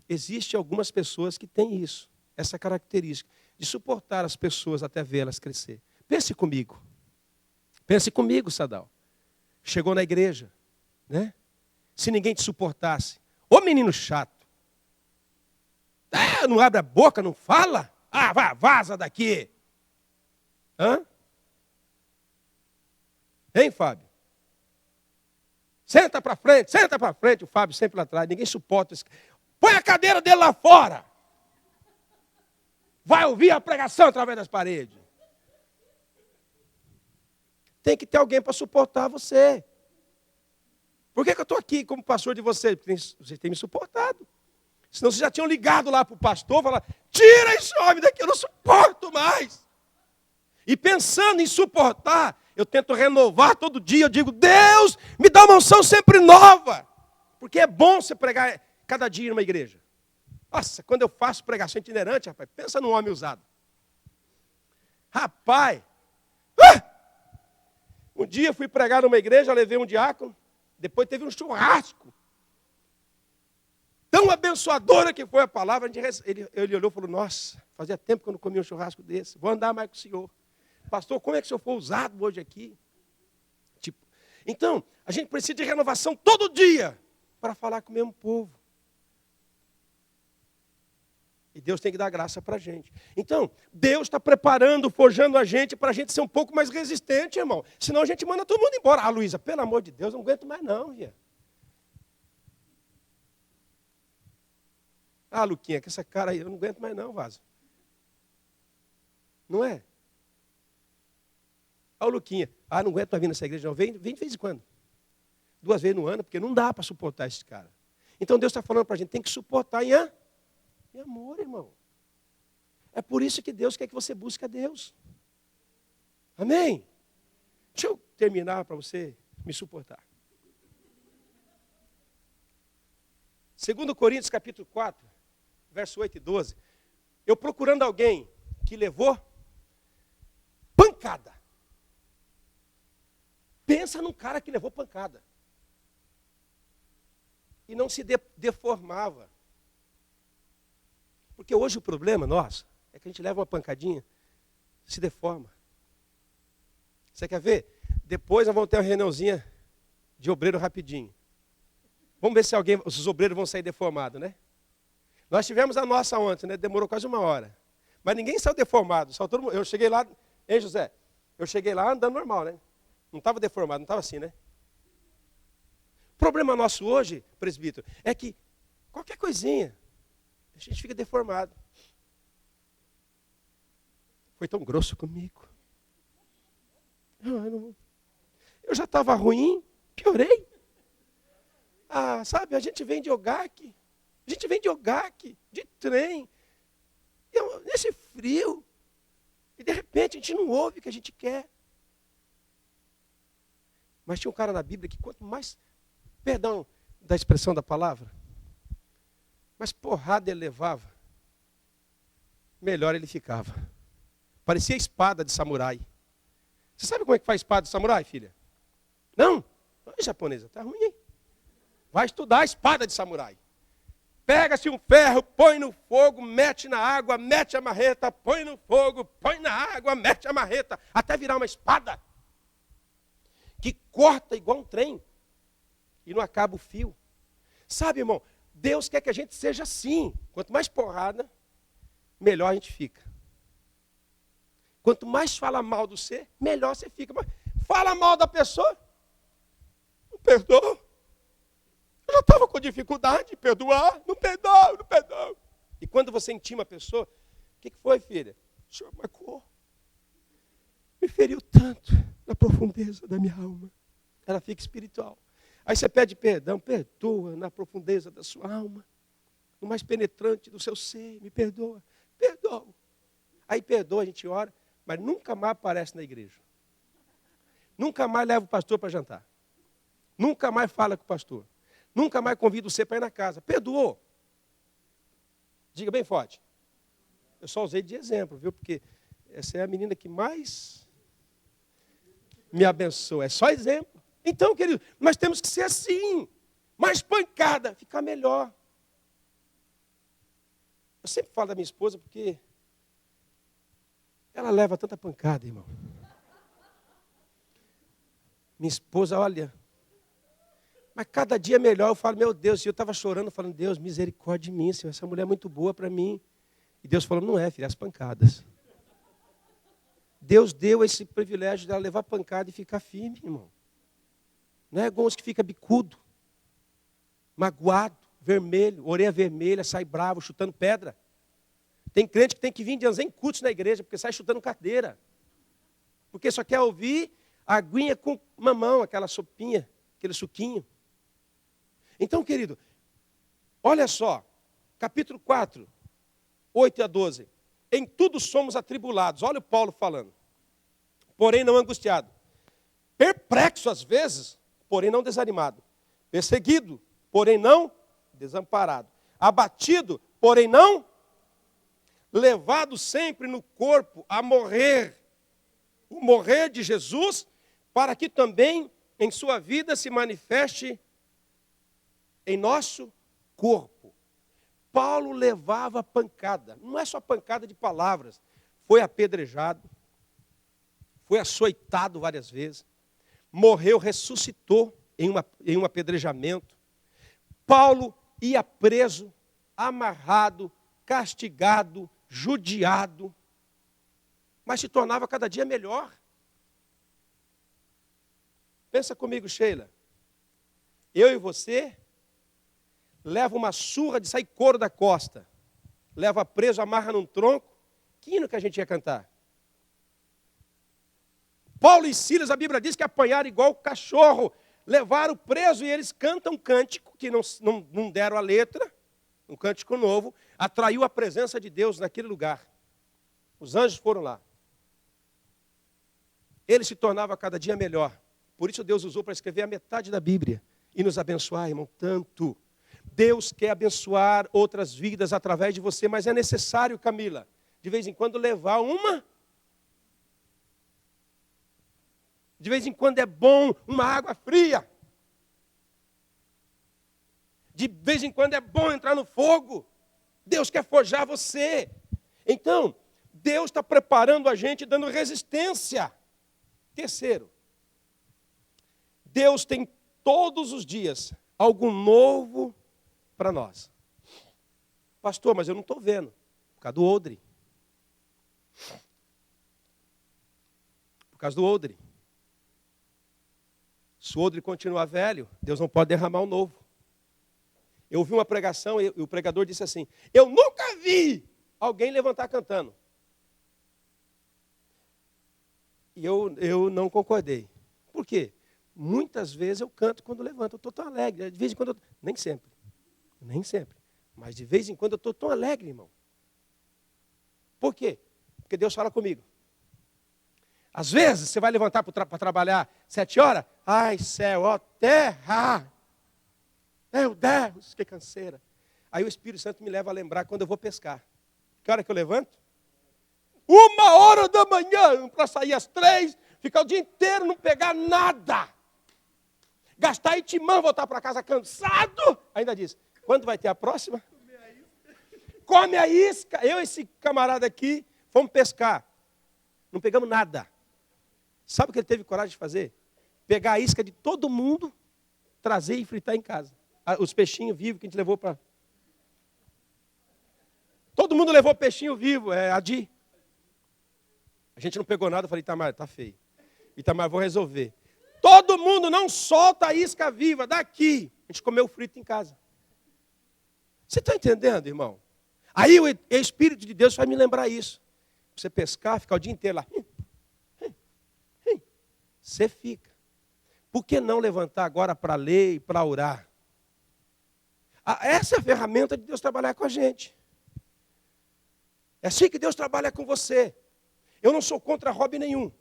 existem algumas pessoas que têm isso, essa característica, de suportar as pessoas até vê-las crescer. Pense comigo, Sadal. Chegou na igreja, né? Se ninguém te suportasse, ô menino chato, não abre a boca, não fala? Vaza daqui. Hã? Hein, Fábio? Senta para frente, o Fábio sempre lá atrás, ninguém suporta esse. Põe a cadeira dele lá fora. Vai ouvir a pregação através das paredes. Tem que ter alguém para suportar você. Por que eu estou aqui como pastor de vocês? Porque vocês têm me suportado. Senão vocês já tinham ligado lá para o pastor e falado, tira esse homem daqui, eu não suporto mais. E pensando em suportar, eu tento renovar todo dia. Eu digo, Deus, me dá uma unção sempre nova. Porque é bom você pregar cada dia numa igreja. Nossa, quando eu faço pregação itinerante, rapaz, pensa num homem usado. Rapaz, um dia eu fui pregar numa igreja, levei um diácono, depois teve um churrasco. Tão abençoadora que foi a palavra, ele olhou e falou, nossa, fazia tempo que eu não comia um churrasco desse, vou andar mais com o senhor. Pastor, como é que o senhor foi usado hoje aqui? Então, a gente precisa de renovação todo dia para falar com o mesmo povo. E Deus tem que dar graça para a gente. Então, Deus está preparando, forjando a gente para a gente ser um pouco mais resistente, irmão. Senão a gente manda todo mundo embora. Luísa, pelo amor de Deus, eu não aguento mais não, filha. Luquinha, com essa cara aí, eu não aguento mais não, vaso. Não é? O Luquinha, não aguento mais vir nessa igreja não. Vem de vez em quando. 2 vezes no ano, porque não dá para suportar esse cara. Então Deus está falando para a gente, tem que suportar em amor, irmão. É por isso que Deus quer que você busque a Deus. Amém? Deixa eu terminar para você me suportar. 2 Coríntios capítulo 4, verso 8 e 12. Eu procurando alguém que levou pancada. Pensa num cara que levou pancada. E não se deformava. Porque hoje o problema nosso é que a gente leva uma pancadinha, se deforma. Você quer ver? Depois nós vamos ter uma reuniãozinha de obreiro rapidinho. Vamos ver se os obreiros vão sair deformados, né? Nós tivemos a nossa ontem, né? Demorou quase 1 hora. Mas ninguém saiu deformado. Só todo mundo. Eu cheguei lá, hein, José? Eu cheguei lá andando normal, né? Não estava deformado, não estava assim, né? O problema nosso hoje, presbítero, é que qualquer coisinha, a gente fica deformado. Foi tão grosso comigo. Eu já estava ruim, piorei. Sabe, a gente vem de Ogaque, de trem. Nesse frio, repente a gente não ouve o que a gente quer. Mas tinha um cara na Bíblia que quanto mais, perdão da expressão da palavra, mais porrada ele levava, melhor ele ficava. Parecia espada de samurai. Você sabe como é que faz espada de samurai, filha? Não? Ai, japonesa, tá ruim, hein? Vai estudar a espada de samurai. Pega-se um ferro, põe no fogo, mete na água, mete a marreta, põe no fogo, põe na água, mete a marreta, até virar uma espada que corta igual um trem e não acaba o fio. Sabe, irmão, Deus quer que a gente seja assim. Quanto mais porrada, melhor a gente fica. Quanto mais fala mal do ser, melhor você fica. Mas fala mal da pessoa, não perdoa. Eu já estava com dificuldade de perdoar, não perdoa, não perdoa. E quando você intima a pessoa, o que foi, filha? O senhor marcou. Me feriu tanto na profundeza da minha alma. Ela fica espiritual. Aí você pede perdão, perdoa na profundeza da sua alma, no mais penetrante do seu ser, me perdoa, perdoa. Aí perdoa, a gente ora, mas nunca mais aparece na igreja. Nunca mais leva o pastor para jantar. Nunca mais fala com o pastor. Nunca mais convida você para ir na casa. Perdoou. Diga bem forte. Eu só usei de exemplo, viu? Porque essa é a menina que mais me abençoa. É só exemplo. Então, querido, nós temos que ser assim. Mais pancada, ficar melhor. Eu sempre falo da minha esposa porque ela leva tanta pancada, irmão. Minha esposa, olha, mas cada dia melhor. Eu falo, meu Deus, eu estava chorando, falando, Deus, misericórdia de mim, Senhor, essa mulher é muito boa para mim. E Deus falou, não é, filha, as pancadas. Deus deu esse privilégio dela levar pancada e ficar firme, irmão. Não é igual os que fica bicudo, magoado, vermelho, orelha vermelha, sai bravo, chutando pedra. Tem crente que tem que vir de anzém cultos na igreja, porque sai chutando cadeira. Porque só quer ouvir a aguinha com mamão, aquela sopinha, aquele suquinho. Então, querido, olha só, capítulo 4, 8 a 12. Em tudo somos atribulados. Olha o Paulo falando. Porém não angustiado. Perplexo às vezes, porém não desanimado. Perseguido, porém não desamparado. Abatido, porém não levado sempre no corpo a morrer. O morrer de Jesus, para que também em sua vida se manifeste em nosso corpo. Paulo levava pancada. Não é só pancada de palavras. Foi apedrejado. Foi açoitado várias vezes. Morreu, ressuscitou em um apedrejamento. Paulo ia preso, amarrado, castigado, judiado, mas se tornava cada dia melhor. Pensa comigo, Sheila. Eu e você leva uma surra de sair couro da costa. Leva preso, amarra num tronco. Que hino que a gente ia cantar? Paulo e Silas, a Bíblia diz que apanharam igual cachorro. Levaram preso e eles cantam um cântico, que não deram a letra, um cântico novo, atraiu a presença de Deus naquele lugar. Os anjos foram lá. Ele se tornava cada dia melhor. Por isso Deus usou para escrever a metade da Bíblia e nos abençoar, irmão, tanto. Deus quer abençoar outras vidas através de você, mas é necessário, Camila, de vez em quando levar uma. De vez em quando é bom uma água fria. De vez em quando é bom entrar no fogo. Deus quer forjar você. Então, Deus está preparando a gente, dando resistência. Terceiro, Deus tem todos os dias algo novo para nós. Pastor, mas eu não estou vendo. Por causa do odre. Por causa do odre. Se o odre continuar velho, Deus não pode derramar o novo. Eu ouvi uma pregação e o pregador disse assim, eu nunca vi alguém levantar cantando. E eu não concordei. Por quê? Muitas vezes eu canto quando levanto, eu estou tão alegre. De vez em quando, nem sempre, mas de vez em quando eu estou tão alegre, irmão. Por quê? Porque Deus fala comigo. Às vezes, você vai levantar para trabalhar 7 horas. Ai, céu, ó, terra. Meu Deus, que canseira. Aí o Espírito Santo me leva a lembrar quando eu vou pescar. Que hora que eu levanto? 1h da manhã, para sair às 3, ficar o dia inteiro, não pegar nada. Gastar timão, voltar para casa cansado. Ainda diz, quando vai ter a próxima? Come a isca. Eu e esse camarada aqui, fomos pescar. Não pegamos nada. Sabe o que ele teve coragem de fazer? Pegar a isca de todo mundo, trazer e fritar em casa. Os peixinhos vivos que a gente levou para... Todo mundo levou peixinho vivo, a Di. A gente não pegou nada, eu falei, Itamar, tá feio. Itamar, vou resolver. Todo mundo não solta a isca viva daqui. A gente comeu frito em casa. Você está entendendo, irmão? Aí o Espírito de Deus vai me lembrar isso. Você pescar, ficar o dia inteiro lá. Você fica. Por que não levantar agora para ler e para orar? Essa é a ferramenta de Deus trabalhar com a gente. É assim que Deus trabalha com você. Eu não sou contra hobby nenhum.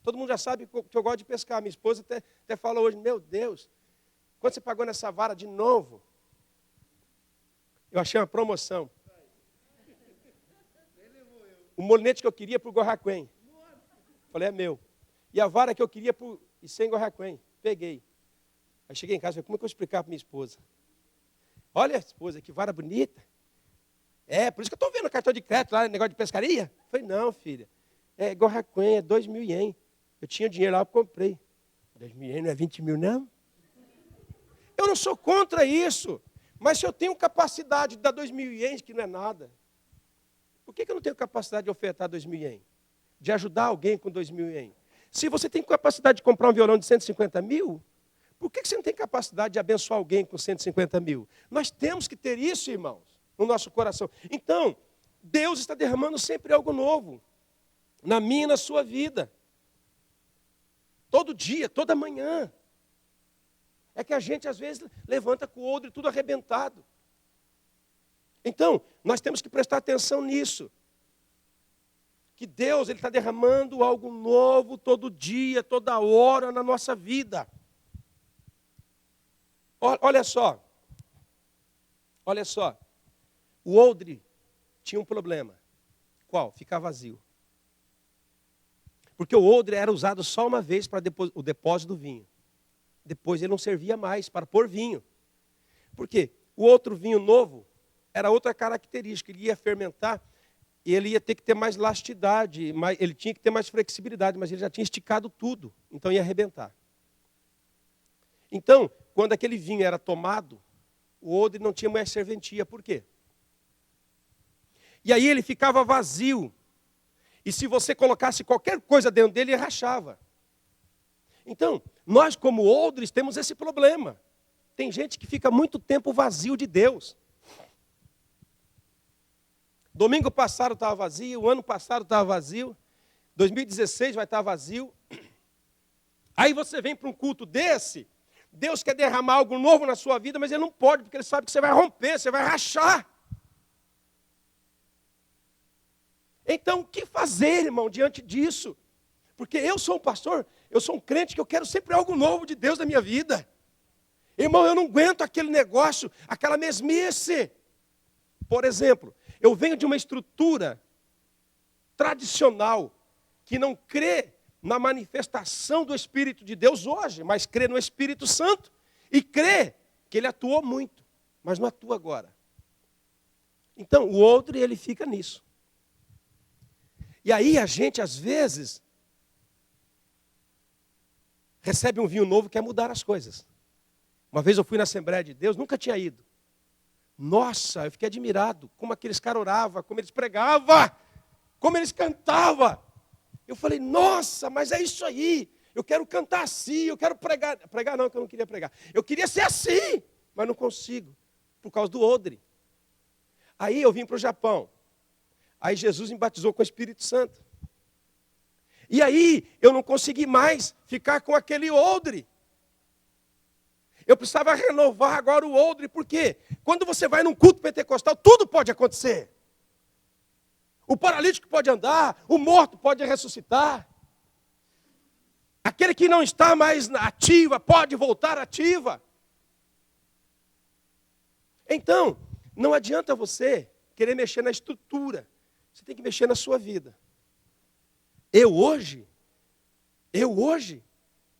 Todo mundo já sabe que eu gosto de pescar. Minha esposa até falou hoje, meu Deus, quanto você pagou nessa vara de novo? Eu achei uma promoção. O molinete que eu queria para o Gorraquém. Falei, é meu. E a vara que eu queria para o Icém Gorraquém. Peguei. Aí cheguei em casa e falei, como é que eu vou explicar para minha esposa? Olha, esposa, que vara bonita. Por isso que eu estou vendo o cartão de crédito lá, negócio de pescaria. Eu falei, não, filha. Gorraquém, 2.000 ien. Eu tinha dinheiro lá, eu comprei. 2.000 ien não é 20 mil, não? Eu não sou contra isso. Mas se eu tenho capacidade de dar 2.000 ienes, que não é nada, por que eu não tenho capacidade de ofertar 2.000 ienes? De ajudar alguém com 2.000 ienes? Se você tem capacidade de comprar um violão de 150 mil, por que você não tem capacidade de abençoar alguém com 150 mil? Nós temos que ter isso, irmãos, no nosso coração. Então, Deus está derramando sempre algo novo. Na minha e na sua vida. Todo dia, toda manhã. É que a gente, às vezes, levanta com o odre tudo arrebentado. Então, nós temos que prestar atenção nisso. Que Deus está derramando algo novo todo dia, toda hora na nossa vida. Olha só. Olha só. O odre tinha um problema. Qual? Ficar vazio. Porque o odre era usado só uma vez para o depósito do vinho. Depois ele não servia mais para pôr vinho. Por quê? O outro vinho novo era outra característica. Ele ia fermentar e ele ia ter que ter mais elastidade, ele tinha que ter mais flexibilidade, mas ele já tinha esticado tudo, então ia arrebentar. Então, quando aquele vinho era tomado, o odre não tinha mais serventia. Por quê? E aí ele ficava vazio. E se você colocasse qualquer coisa dentro dele, ele rachava. Então, nós como odres temos esse problema. Tem gente que fica muito tempo vazio de Deus. Domingo passado estava vazio, o ano passado estava vazio, 2016 vai estar vazio. Aí você vem para um culto desse, Deus quer derramar algo novo na sua vida, mas Ele não pode, porque Ele sabe que você vai romper, você vai rachar. Então, o que fazer, irmão, diante disso? Porque eu sou um pastor, eu sou um crente que eu quero sempre algo novo de Deus na minha vida. Irmão, eu não aguento aquele negócio, aquela mesmice. Por exemplo, eu venho de uma estrutura tradicional que não crê na manifestação do Espírito de Deus hoje, mas crê no Espírito Santo e crê que Ele atuou muito, mas não atua agora. Então, o outro, ele fica nisso. E aí a gente, às vezes, recebe um vinho novo e quer mudar as coisas. Uma vez eu fui na Assembleia de Deus, nunca tinha ido. Nossa, eu fiquei admirado como aqueles caras oravam, como eles pregavam, como eles cantavam. Eu falei, nossa, mas é isso aí. Eu quero cantar assim, eu quero pregar. Pregar não, que eu não queria pregar. Eu queria ser assim, mas não consigo, por causa do odre. Aí eu vim para o Japão. Aí Jesus me batizou com o Espírito Santo. E aí eu não consegui mais ficar com aquele odre. Eu precisava renovar agora o odre, porque quando você vai num culto pentecostal, tudo pode acontecer. O paralítico pode andar, o morto pode ressuscitar. Aquele que não está mais ativa, pode voltar ativa. Então, não adianta você querer mexer na estrutura. Você tem que mexer na sua vida. Eu hoje,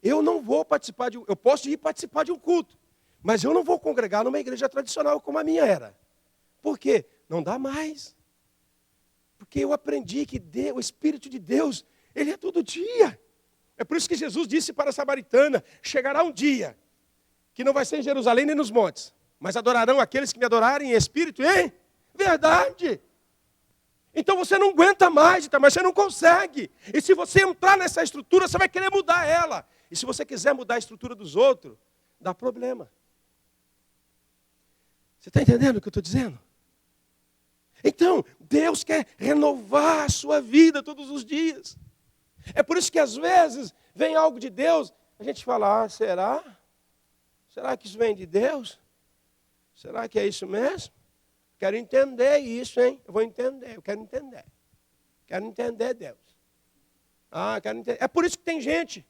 eu não vou participar eu posso ir participar de um culto, mas eu não vou congregar numa igreja tradicional como a minha era. Por quê? Não dá mais. Porque eu aprendi que o Espírito de Deus, Ele é todo dia. É por isso que Jesus disse para a samaritana, chegará um dia, que não vai ser em Jerusalém nem nos montes, mas adorarão aqueles que me adorarem em espírito e em verdade. Então você não aguenta mais, mas você não consegue. E se você entrar nessa estrutura, você vai querer mudar ela. E se você quiser mudar a estrutura dos outros, dá problema. Você está entendendo o que eu estou dizendo? Então, Deus quer renovar a sua vida todos os dias. É por isso que às vezes vem algo de Deus, a gente fala, será? Será que isso vem de Deus? Será que é isso mesmo? Quero entender isso, hein? Eu vou entender, eu quero entender. Quero entender Deus. Quero entender. É por isso que tem gente.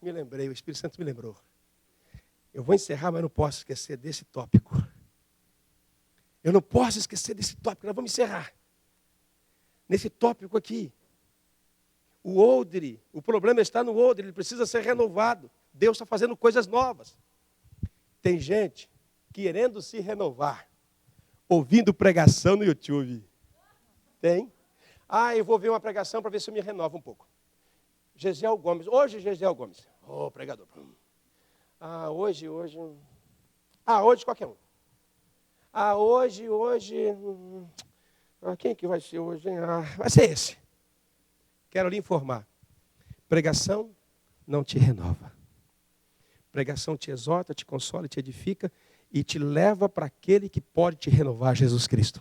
Me lembrei, o Espírito Santo me lembrou. Eu vou encerrar, mas não posso esquecer desse tópico. Eu não posso esquecer desse tópico, nós vamos encerrar. Nesse tópico aqui. O odre, o problema está no odre, ele precisa ser renovado. Deus está fazendo coisas novas. Tem gente querendo se renovar, ouvindo pregação no YouTube. Tem? Eu vou ver uma pregação para ver se eu me renovo um pouco. Gesiel Gomes, hoje Gesiel Gomes. Pregador. Hoje qualquer um. Hoje. Quem que vai ser hoje? Vai ser esse. Quero lhe informar. Pregação não te renova. Pregação te exorta, te consola, te edifica e te leva para aquele que pode te renovar, Jesus Cristo.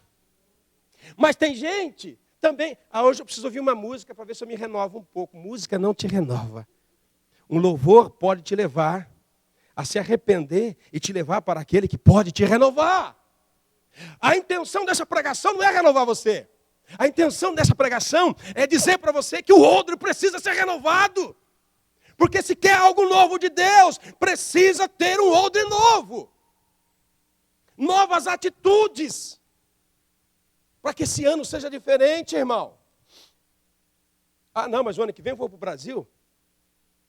Mas tem gente também, hoje eu preciso ouvir uma música para ver se eu me renovo um pouco. Música não te renova. Um louvor pode te levar a se arrepender e te levar para aquele que pode te renovar. A intenção dessa pregação não é renovar você. A intenção dessa pregação é dizer para você que o odre precisa ser renovado. Porque se quer algo novo de Deus, precisa ter um odre novo. Novas atitudes. Para que esse ano seja diferente, irmão. Não, mas o ano que vem eu vou para o Brasil.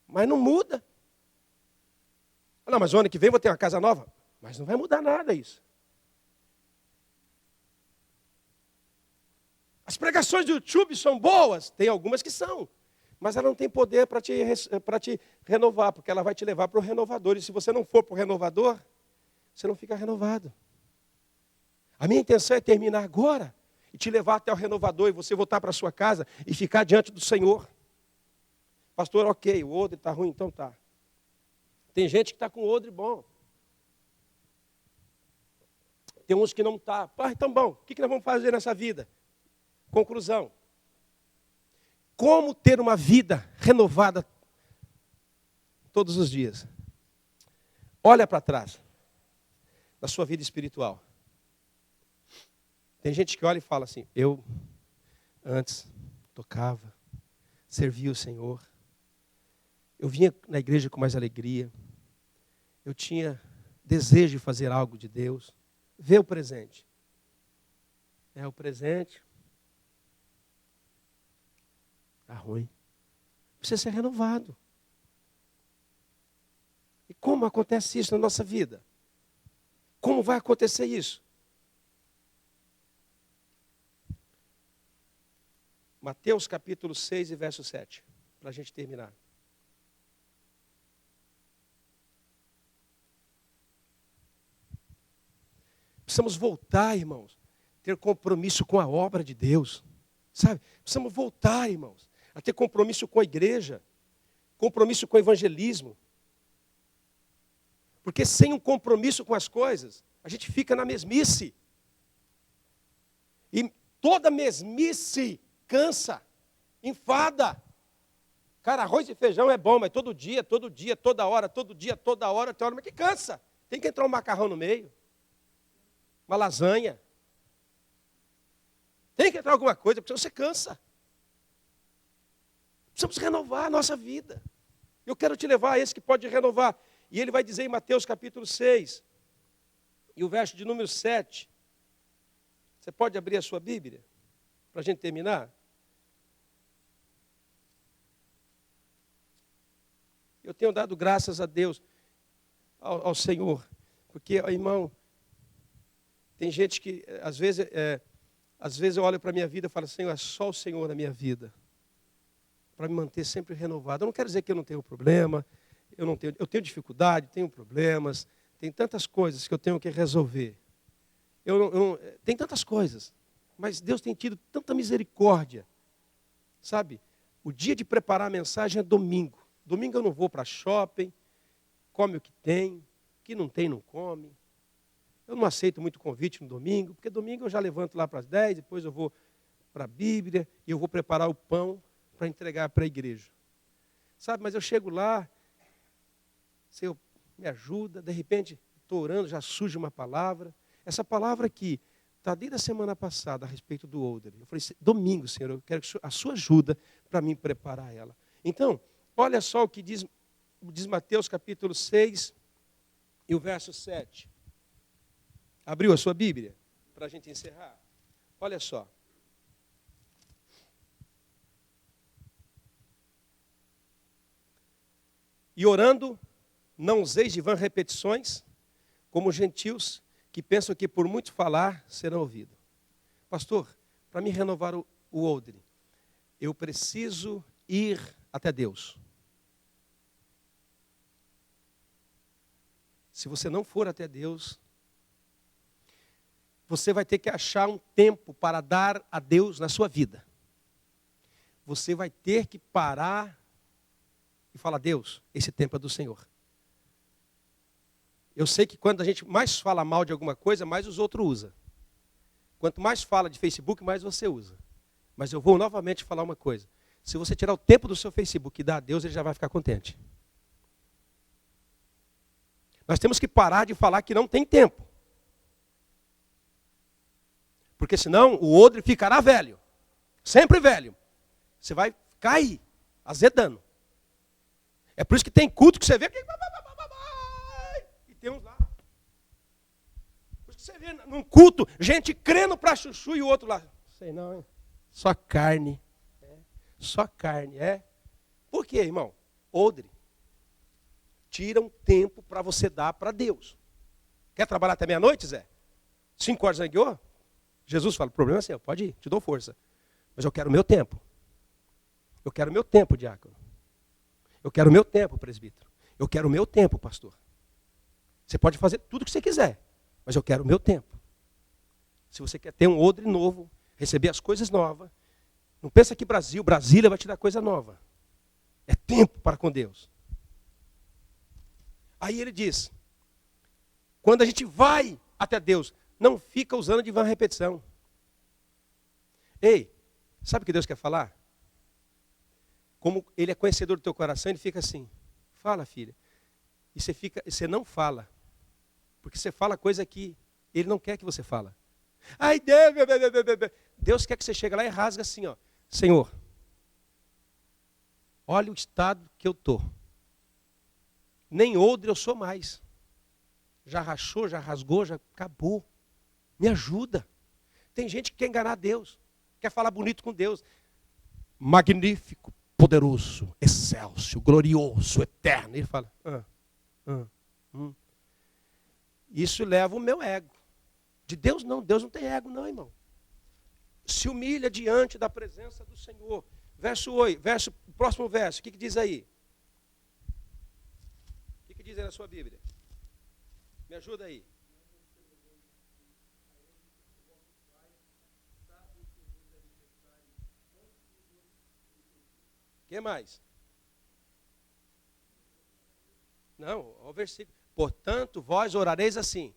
Mas não muda. Não, mas o ano que vem eu vou ter uma casa nova. Mas não vai mudar nada isso. As pregações do YouTube são boas? Tem algumas que são. Mas ela não tem poder para te renovar, porque ela vai te levar para o renovador. E se você não for para o renovador, você não fica renovado. A minha intenção é terminar agora e te levar até o renovador e você voltar para a sua casa e ficar diante do Senhor. Pastor, ok, o odre está ruim, então tá. Tem gente que está com o odre bom. Tem uns que não está. Então bom, o que nós vamos fazer nessa vida? Conclusão. Como ter uma vida renovada todos os dias? Olha para trás, na sua vida espiritual. Tem gente que olha e fala assim, eu antes tocava, servia o Senhor, eu vinha na igreja com mais alegria, eu tinha desejo de fazer algo de Deus. Vê o presente. O presente está ruim. Precisa ser renovado. E como acontece isso na nossa vida? Como vai acontecer isso? Mateus capítulo 6 e verso 7, para a gente terminar. Precisamos voltar, irmãos, ter compromisso com a obra de Deus. Sabe? Precisamos voltar, irmãos, a ter compromisso com a igreja, compromisso com o evangelismo. Porque sem um compromisso com as coisas, a gente fica na mesmice. E toda mesmice cansa, enfada. Cara, arroz e feijão é bom, mas todo dia, toda hora, tem hora, mas que cansa. Tem que entrar um macarrão no meio. Uma lasanha. Tem que entrar alguma coisa, porque você cansa. precisamos renovar a nossa vida. Eu quero te levar a esse que pode renovar. E ele vai dizer em Mateus capítulo 6, e o verso de número 7. Você pode abrir a sua Bíblia, para a gente terminar? Eu tenho dado graças a Deus, ao Senhor, porque, irmão, tem gente que, às vezes eu olho para a minha vida e falo, Senhor, é só o Senhor na minha vida, para me manter sempre renovado. Eu não quero dizer que eu não tenho problema, eu tenho dificuldade, tenho problemas, tem tantas coisas que eu tenho que resolver. Tem tantas coisas, mas Deus tem tido tanta misericórdia, sabe? O dia de preparar a mensagem é domingo. Domingo eu não vou para shopping, come o que não tem, não come. Eu não aceito muito convite no domingo, porque domingo eu já levanto lá para as 10, depois eu vou para a Bíblia e eu vou preparar o pão para entregar para a igreja. Sabe, mas eu chego lá, Senhor, me ajuda, de repente estou orando, já surge uma palavra. Essa palavra aqui está desde a semana passada a respeito do odre. Eu falei, domingo, Senhor, eu quero a sua ajuda para mim preparar ela. Então, olha só o que diz Mateus capítulo 6 e o verso 7. Abriu a sua Bíblia? Para a gente encerrar. Olha só. E orando, não useis de vãs repetições, como os gentios, que pensam que por muito falar serão ouvidos. Pastor, para me renovar o odre, eu preciso ir até Deus. Se você não for até Deus, você vai ter que achar um tempo para dar a Deus na sua vida. Você vai ter que parar e falar, Deus, esse tempo é do Senhor. Eu sei que quando a gente mais fala mal de alguma coisa, mais os outros usam. Quanto mais fala de Facebook, mais você usa. Mas eu vou novamente falar uma coisa. Se você tirar o tempo do seu Facebook e dar a Deus, ele já vai ficar contente. Nós temos que parar de falar que não tem tempo. Porque senão o odre ficará velho. Sempre velho. Você vai cair, azedando. É por isso que tem culto que você vê que... E tem uns lá. Por isso que você vê num culto, gente crendo para chuchu e o outro lá. Sei não, hein? Só carne. Só carne, Por quê, irmão? Odre. Tira um tempo para você dar para Deus. Quer trabalhar até meia-noite, Zé? 5 horas zangueou? Jesus fala, o problema é seu, pode ir, te dou força. Mas eu quero o meu tempo. Eu quero o meu tempo, diácono. Eu quero o meu tempo, presbítero. Eu quero o meu tempo, pastor. Você pode fazer tudo o que você quiser, mas eu quero o meu tempo. Se você quer ter um odre novo, receber as coisas novas, não pensa que Brasília vai te dar coisa nova. É tempo para com Deus. Aí ele diz, quando a gente vai até Deus, não fica usando de vã repetição. Ei, sabe o que Deus quer falar? Como Ele é conhecedor do teu coração, Ele fica assim, fala, filha. E você não fala, porque você fala coisa que Ele não quer que você fala. Ai, Deus quer que você chegue lá e rasga assim, ó. Senhor, olha o estado que eu estou. Nem odre eu sou mais. Já rachou, já rasgou, já acabou. Me ajuda. Tem gente que quer enganar Deus. Quer falar bonito com Deus. Magnífico, poderoso, excelso, glorioso, eterno. Ele fala, Isso leva o meu ego. De Deus não tem ego não, irmão. Se humilha diante da presença do Senhor. Verso 8, próximo verso, o que diz aí? O que diz aí na sua Bíblia? Me ajuda aí. O que mais? Não, o versículo. Portanto, vós orareis assim.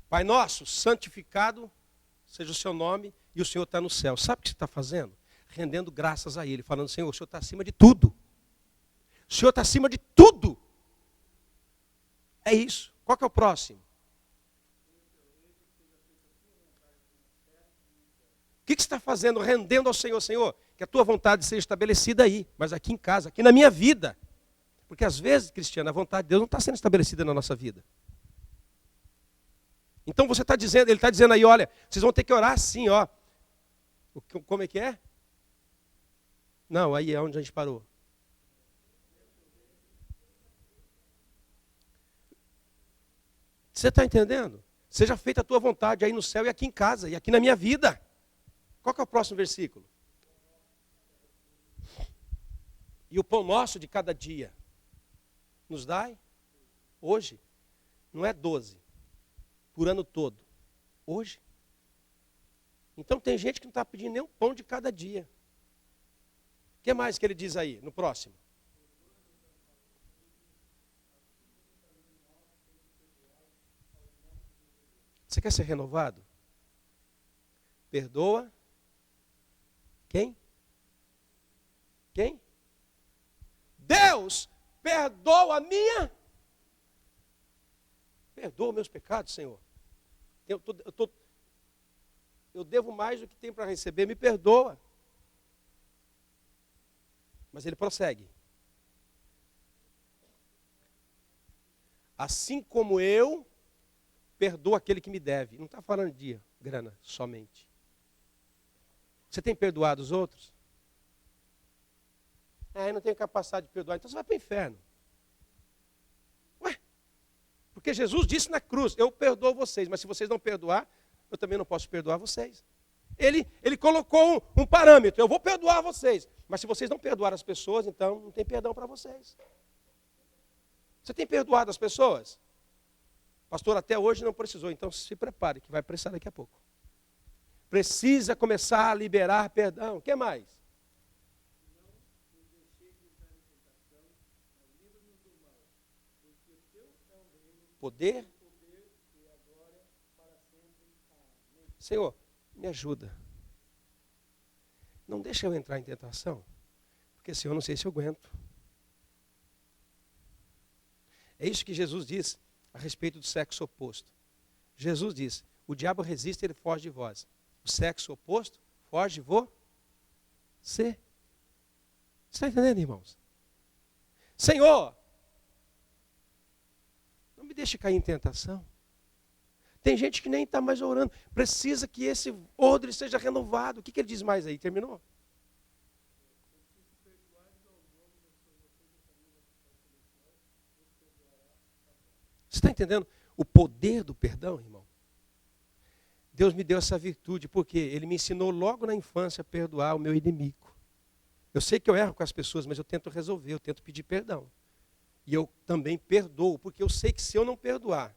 Pai nosso, santificado seja o seu nome e o Senhor está no céu. Sabe o que você está fazendo? Rendendo graças a Ele, falando, Senhor, o Senhor está acima de tudo. O Senhor está acima de tudo. É isso. Qual que é o próximo? que você está fazendo? Rendendo ao Senhor. Senhor, que a tua vontade seja estabelecida aí, mas aqui em casa, aqui na minha vida. Porque às vezes, Cristiano, a vontade de Deus não está sendo estabelecida na nossa vida. Então você está dizendo, ele está dizendo aí, olha, vocês vão ter que orar assim, ó. Como é que é? Não, aí é onde a gente parou. Você está entendendo? Seja feita a tua vontade aí no céu e aqui em casa, e aqui na minha vida. Qual que é o próximo versículo? E o pão nosso de cada dia nos dai hoje. Não é 12, por ano todo. Hoje. Então tem gente que não está pedindo nem um pão de cada dia. O que mais que ele diz aí, no próximo? Você quer ser renovado? Perdoa. Quem? Quem? Deus, perdoa a minha. Perdoa meus pecados, Senhor. Eu devo mais do que tenho para receber, me perdoa. Mas ele prossegue. Assim como eu perdoo aquele que me deve. Não está falando de grana somente. Você tem perdoado os outros? Eu não tenho capacidade de perdoar. Então você vai para o inferno. Ué? Porque Jesus disse na cruz, eu perdoo vocês, mas se vocês não perdoar, eu também não posso perdoar vocês. Ele colocou um parâmetro, eu vou perdoar vocês, mas se vocês não perdoar as pessoas, então não tem perdão para vocês. Você tem perdoado as pessoas? Pastor, até hoje não precisou, então se prepare, que vai precisar daqui a pouco. Precisa começar a liberar perdão. O que mais? Poder. Senhor, me ajuda. Não deixa eu entrar em tentação, porque Senhor, eu não sei se eu aguento. É isso que Jesus diz a respeito do sexo oposto. Jesus diz, o diabo resiste, ele foge de vós. O sexo oposto foge de você. Você está entendendo, irmãos? Senhor, não me deixe cair em tentação. Tem gente que nem está mais orando. Precisa que esse odre seja renovado. O que ele diz mais aí? Terminou? Você está entendendo o poder do perdão, irmão? Deus me deu essa virtude, porque Ele me ensinou logo na infância a perdoar o meu inimigo. Eu sei que eu erro com as pessoas, mas eu tento resolver, eu tento pedir perdão. E eu também perdoo, porque eu sei que se eu não perdoar,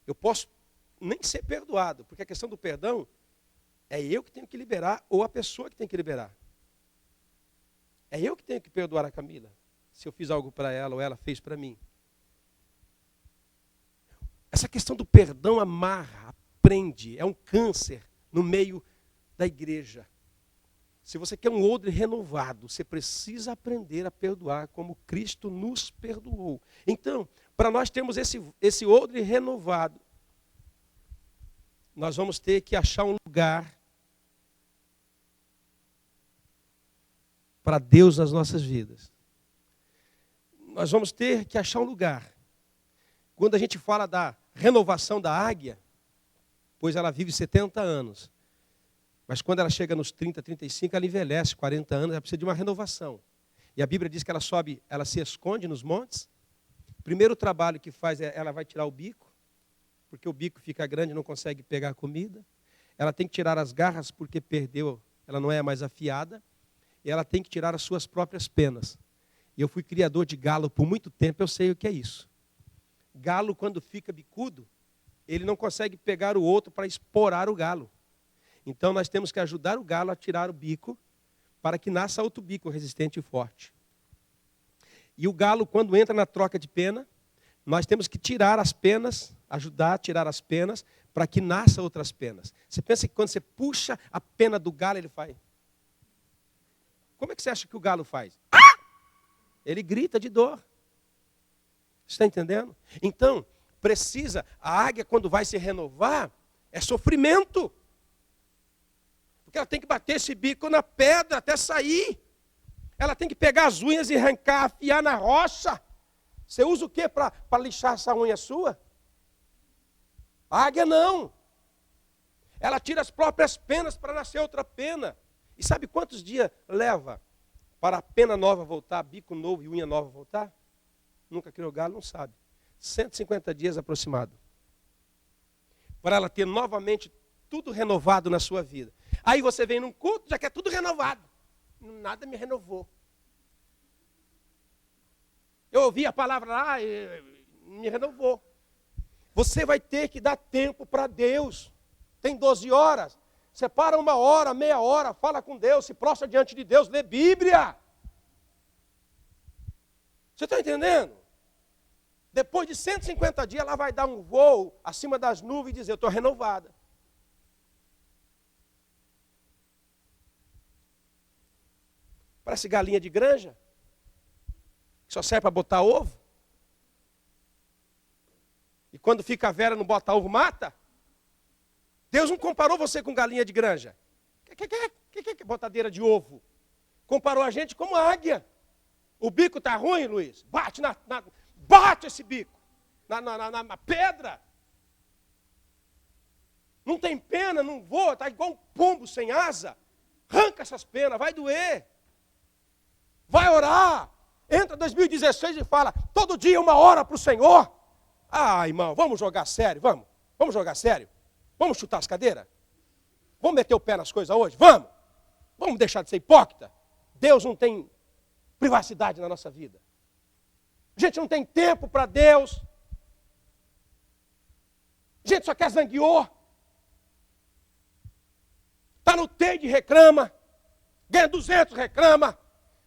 eu posso nem ser perdoado, porque a questão do perdão é eu que tenho que liberar ou a pessoa que tem que liberar. É eu que tenho que perdoar a Camila, se eu fiz algo para ela ou ela fez para mim. Essa questão do perdão amarra, prende, é um câncer no meio da igreja. Se você quer um odre renovado, você precisa aprender a perdoar como Cristo nos perdoou. Então, para nós termos esse odre renovado, nós vamos ter que achar um lugar para Deus nas nossas vidas. Nós vamos ter que achar um lugar. Quando a gente fala da renovação da águia, pois ela vive 70 anos. Mas quando ela chega nos 30, 35, ela envelhece, 40 anos, ela precisa de uma renovação. E a Bíblia diz que ela sobe, ela se esconde nos montes. O primeiro trabalho que faz é, ela vai tirar o bico, porque o bico fica grande e não consegue pegar a comida. Ela tem que tirar as garras, porque perdeu, ela não é mais afiada. E ela tem que tirar as suas próprias penas. E eu fui criador de galo por muito tempo, eu sei o que é isso. Galo, quando fica bicudo, ele não consegue pegar o outro para esporar o galo. Então, nós temos que ajudar o galo a tirar o bico, para que nasça outro bico resistente e forte. E o galo, quando entra na troca de pena, nós temos que tirar as penas, ajudar a tirar as penas, para que nasça outras penas. Você pensa que quando você puxa a pena do galo, ele faz? Como é que você acha que o galo faz? Ah! Ele grita de dor. Você está entendendo? Então, precisa, a águia quando vai se renovar, é sofrimento. Porque ela tem que bater esse bico na pedra até sair. Ela tem que pegar as unhas e arrancar, afiar na rocha. Você usa o que para lixar essa unha sua? A águia não. Ela tira as próprias penas para nascer outra pena. E sabe quantos dias leva para a pena nova voltar, bico novo e unha nova voltar? Nunca criou galo, não sabe. 150 dias aproximado. Para ela ter novamente tudo renovado na sua vida. Aí você vem num culto, já quer tudo renovado. Nada me renovou. Eu ouvi a palavra lá e me renovou. Você vai ter que dar tempo para Deus. Tem 12 horas. Separa 1 hora, meia hora, fala com Deus, se prostra diante de Deus, lê Bíblia. Você está entendendo? Depois de 150 dias, ela vai dar um voo acima das nuvens e dizer, eu estou renovada. Parece galinha de granja, que só serve para botar ovo. E quando fica velha, não bota ovo, mata. Deus não comparou você com galinha de granja. Que botadeira de ovo. Comparou a gente como águia. O bico está ruim, Luiz? Bate esse bico na pedra. Não tem pena, não voa, está igual um pombo sem asa. Arranca essas penas, vai doer. Vai orar. Entra 2016 e fala, todo dia 1 hora para o Senhor. Ah, irmão, vamos jogar sério, vamos. Vamos jogar sério. Vamos chutar as cadeiras? Vamos meter o pé nas coisas hoje? Vamos. Vamos deixar de ser hipócrita. Deus não tem privacidade na nossa vida. A gente não tem tempo para Deus. A gente só quer zangueô. Está no TED, reclama. Ganha 200, reclama.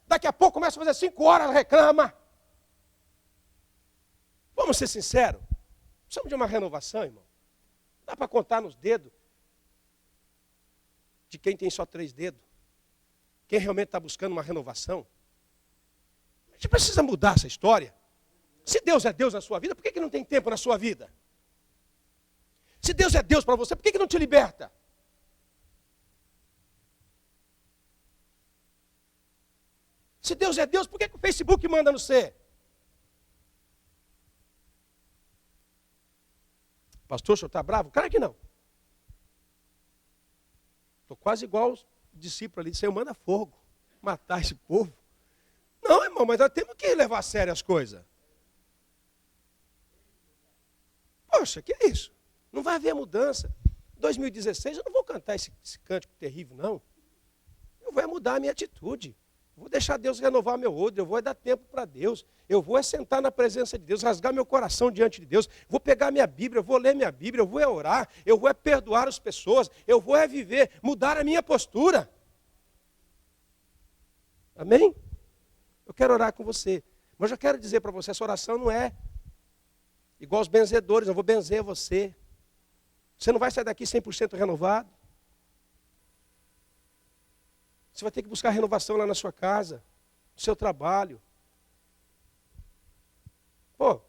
Daqui a pouco começa a fazer 5 horas, reclama. Vamos ser sinceros. Precisamos de uma renovação, irmão. Dá para contar nos dedos de quem tem só 3 dedos. Quem realmente está buscando uma renovação. A gente precisa mudar essa história. Se Deus é Deus na sua vida, por que não tem tempo na sua vida? Se Deus é Deus para você, por que não te liberta? Se Deus é Deus, por que o Facebook manda no você? Pastor, o senhor está bravo? Claro que não. Estou quase igual os discípulos ali, Senhor, manda fogo, matar esse povo. Não, irmão, mas nós temos que levar a sério as coisas. Poxa, que é isso? Não vai haver mudança. 2016 eu não vou cantar esse cântico terrível, não. Eu vou mudar a minha atitude. Eu vou deixar Deus renovar meu odre, eu vou dar tempo para Deus. Eu vou sentar na presença de Deus, rasgar meu coração diante de Deus. Vou pegar minha Bíblia, eu vou ler minha Bíblia, eu vou orar, eu vou perdoar as pessoas, eu vou viver, mudar a minha postura. Amém? Eu quero orar com você. Mas eu quero dizer para você, essa oração não é igual os benzedores, eu vou benzer você. Você não vai sair daqui 100% renovado. Você vai ter que buscar renovação lá na sua casa, no seu trabalho. Pô,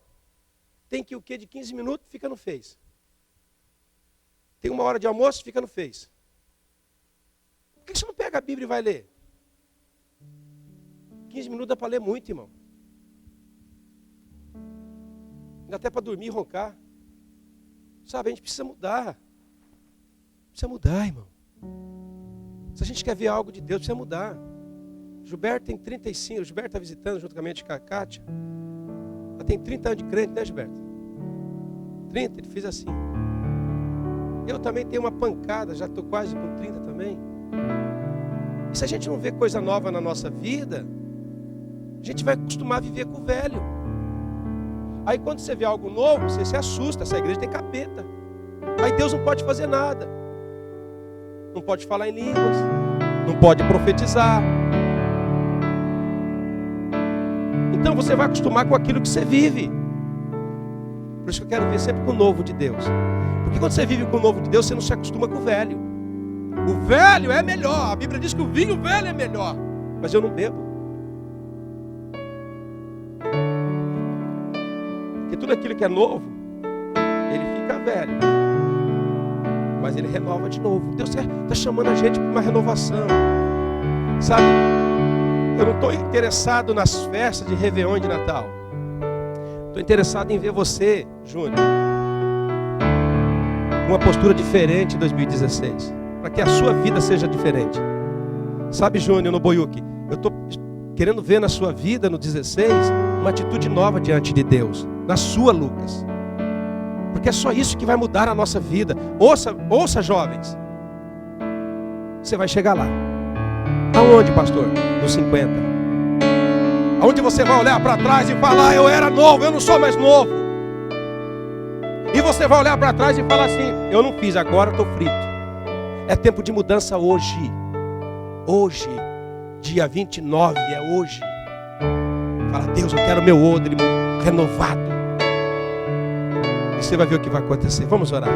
tem que o quê? De 15 minutos, fica no Face. Tem 1 hora de almoço, fica no Face. Por que você não pega a Bíblia e vai ler? 15 minutos dá para ler muito, irmão. Dá até para dormir e roncar. Sabe, a gente precisa mudar. Precisa mudar, irmão. Se a gente quer ver algo de Deus, precisa mudar. Gilberto tem 35, o Gilberto está visitando juntamente com a Kátia. Ela tem 30 anos de crente, né, Gilberto? 30, ele fez assim. Eu também tenho uma pancada, já estou quase com 30 também. E se a gente não vê coisa nova na nossa vida, a gente vai acostumar a viver com o velho. Aí quando você vê algo novo, você se assusta, essa igreja tem capeta. Aí Deus não pode fazer nada. Não pode falar em línguas, não pode profetizar. Então você vai acostumar com aquilo que você vive. Por isso que eu quero ver sempre com o novo de Deus. Porque quando você vive com o novo de Deus, você não se acostuma com o velho. O velho é melhor. A Bíblia diz que o vinho velho é melhor. Mas eu não bebo. Porque tudo aquilo que é novo, ele fica velho. mas Ele renova de novo. Deus está chamando a gente para uma renovação. Sabe, eu não estou interessado nas festas de Réveillon e de Natal. Estou interessado em ver você, Júnior, com uma postura diferente em 2016. Para que a sua vida seja diferente. Sabe, Júnior, no Boiuque, eu estou querendo ver na sua vida, no 16, uma atitude nova diante de Deus. Na sua, Lucas. Porque é só isso que vai mudar a nossa vida. Ouça, jovens. Você vai chegar lá. Aonde, pastor? Nos 50. Aonde você vai olhar para trás e falar: eu era novo, eu não sou mais novo. E você vai olhar para trás e falar assim: eu não fiz, agora estou frito. É tempo de mudança hoje. Hoje, dia 29, é hoje. Fala: Deus, eu quero meu odre renovado. E você vai ver o que vai acontecer. Vamos orar.